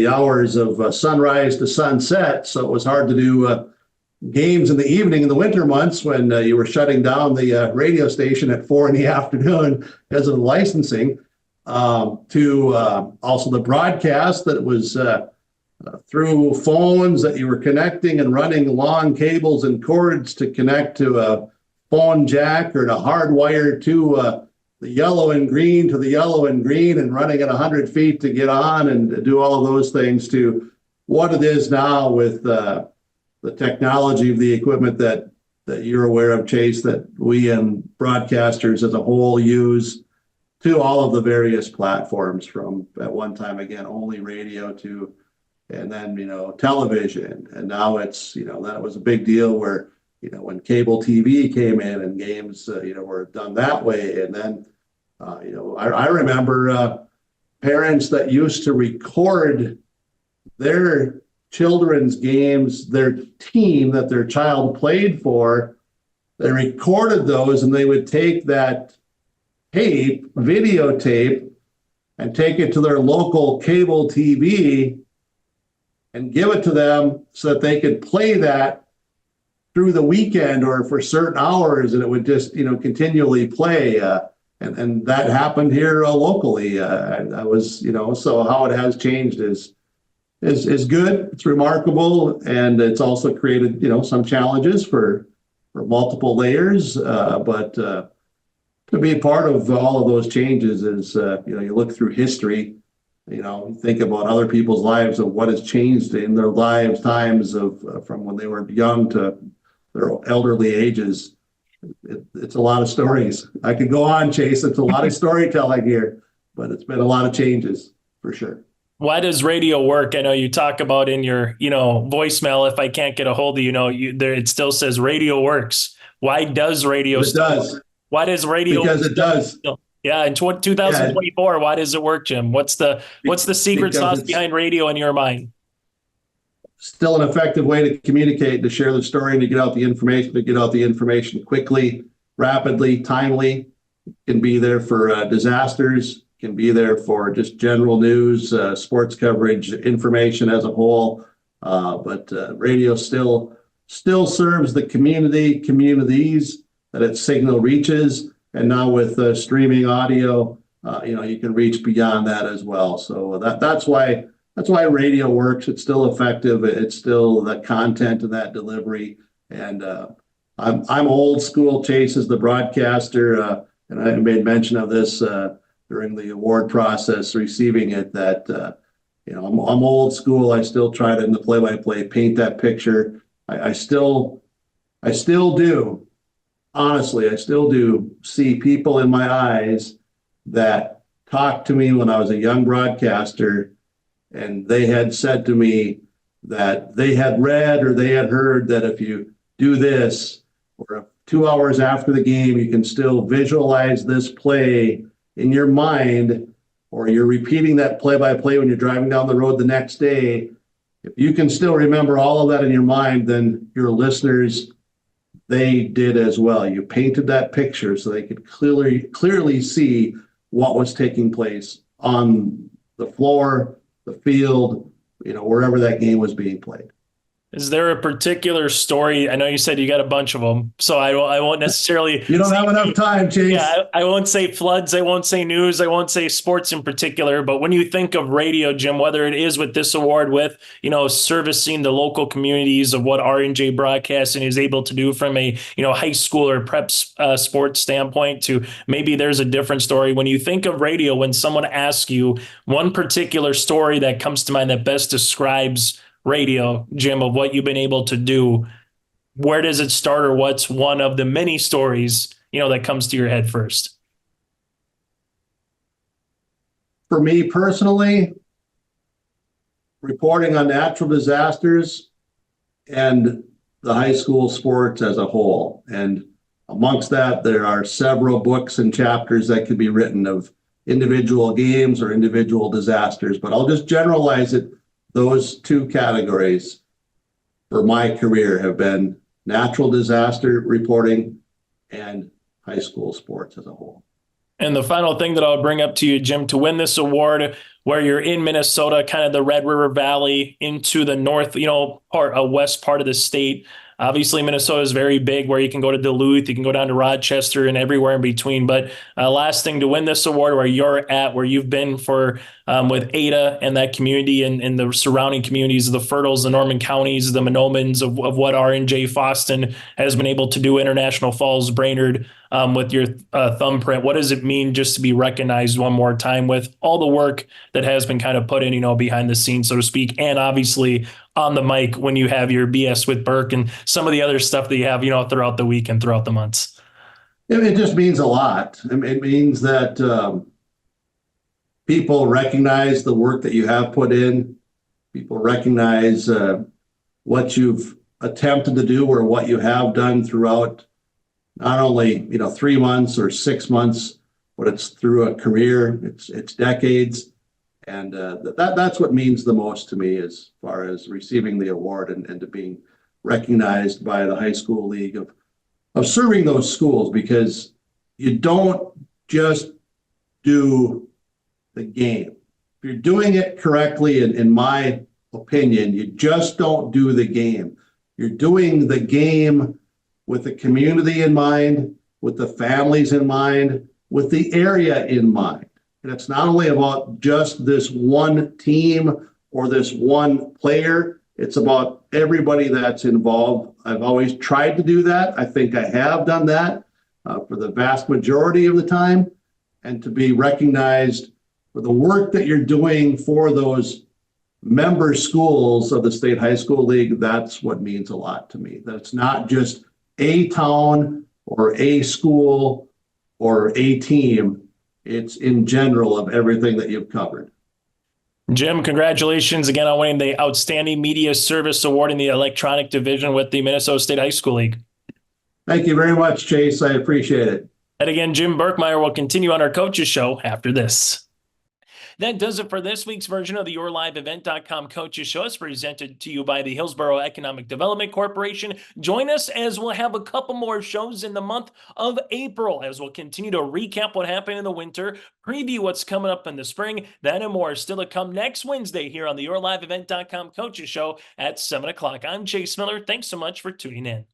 Speaker 18: hours of sunrise to sunset. So it was hard to do games in the evening in the winter months when you were shutting down the radio station at 4 p.m. because of the licensing. To also the broadcast that was through phones that you were connecting and running long cables and cords to connect to a phone jack or to hardwire to the yellow and green to the yellow and green and running at 100 feet to get on and do all of those things, to what it is now with the technology of the equipment that you're aware of, Chase, that we and broadcasters as a whole use, to all of the various platforms, from at one time, again, only radio to, and then, television. And now it's, that was a big deal where, when cable TV came in and games, were done that way. And then, I remember parents that used to record their children's games, their team that their child played for, they recorded those and they would take that videotape, and take it to their local cable TV and give it to them so that they could play that through the weekend or for certain hours, and it would just, continually play. And that happened here locally. I was, so how it has changed is good. It's remarkable, and it's also created, some challenges for multiple layers. But to be a part of all of those changes is, you look through history, think about other people's lives of what has changed in their lives, times of from when they were young to their elderly ages. It's a lot of stories. I could go on, Chase. It's a lot of storytelling here, but it's been a lot of changes for sure.
Speaker 1: Why does radio work? I know you talk about in your, voicemail, if I can't get a hold of it still says radio works. Why does radio?
Speaker 18: It does.
Speaker 1: Why does radio?
Speaker 18: Because it does.
Speaker 1: Yeah, in 2024, why does it work, Jim? What's the secret sauce behind radio in your mind?
Speaker 18: Still an effective way to communicate, to share the story, and to get out the information quickly, rapidly, timely. It can be there for disasters, can be there for just general news, sports coverage, information as a whole. But radio still serves the communities that its signal reaches. And now with streaming audio, you can reach beyond that as well. So that's why radio works. It's still effective. It's still the content and that delivery. And I'm old school, Chase, as the broadcaster, and I made mention of this during the award process, receiving it. That I'm old school. I still try to, in the play-by-play, paint that picture. I still do. Honestly, I still do see people in my eyes that talked to me when I was a young broadcaster, and they had said to me that they had read or they had heard that if you do this, or 2 hours after the game, you can still visualize this play in your mind, or you're repeating that play-by-play when you're driving down the road the next day. If you can still remember all of that in your mind, then your listeners, they did as well. You painted that picture so they could clearly see what was taking place on the floor, the field, wherever that game was being played.
Speaker 1: Is there a particular story? I know you said you got a bunch of them, so I won't necessarily.
Speaker 18: You don't have enough time, Chase.
Speaker 1: Yeah, I won't say floods. I won't say news. I won't say sports in particular. But when you think of radio, Jim, whether it is with this award, with servicing the local communities of what R&J Broadcasting is able to do from a high school or prep sports standpoint, to maybe there's a different story. When you think of radio, when someone asks you one particular story that comes to mind that best describes radio, Jim, of what you've been able to do, where does it start, or what's one of the many stories that comes to your head first?
Speaker 18: For me personally, reporting on natural disasters and the high school sports as a whole. And amongst that, there are several books and chapters that could be written of individual games or individual disasters, but I'll just generalize it. Those two categories for my career have been natural disaster reporting and high school sports as a whole.
Speaker 1: And the final thing that I'll bring up to you, Jim, to win this award, where you're in Minnesota, kind of the Red River Valley into the north, west part of the state. Obviously, Minnesota is very big, where you can go to Duluth, you can go down to Rochester, and everywhere in between. But last thing, to win this award where you're at, where you've been for with Ada and that community and the surrounding communities, the Fertiles, the Norman counties, the Monomans of what R&J Foston has been able to do, International Falls, Brainerd, with your thumbprint. What does it mean just to be recognized one more time with all the work that has been kind of put in, behind the scenes, so to speak, and obviously on the mic when you have your BS with Burke and some of the other stuff that you have, throughout the week and throughout the months?
Speaker 18: It just means a lot. It means that people recognize the work that you have put in. People recognize what you've attempted to do or what you have done throughout not only 3 months or 6 months, but it's through a career. It's decades. And that's what means the most to me as far as receiving the award and to being recognized by the high school league of serving those schools, because you don't just do the game. If you're doing it correctly, in my opinion, you just don't do the game. You're doing the game with the community in mind, with the families in mind, with the area in mind. And it's not only about just this one team or this one player, it's about everybody that's involved. I've always tried to do that. I think I have done that for the vast majority of the time. And to be recognized for the work that you're doing for those member schools of the State High School League, that's what means a lot to me. That it's not just a town or a school or a team. It's in general of everything that you've covered.
Speaker 1: Jim, congratulations again on winning the Outstanding Media Service Award in the electronic division with the Minnesota State High School League.
Speaker 18: Thank you very much, Chase. I appreciate it.
Speaker 1: And again, Jim Birkemeyer will continue on our Coaches Show after this. That does it for this week's version of the YourLiveEvent.com Coaches Show. It's presented to you by the Hillsboro Economic Development Corporation. Join us as we'll have a couple more shows in the month of April as we'll continue to recap what happened in the winter, preview what's coming up in the spring. That and more is still to come next Wednesday here on the YourLiveEvent.com Coaches Show at 7 o'clock. I'm Chase Miller. Thanks so much for tuning in.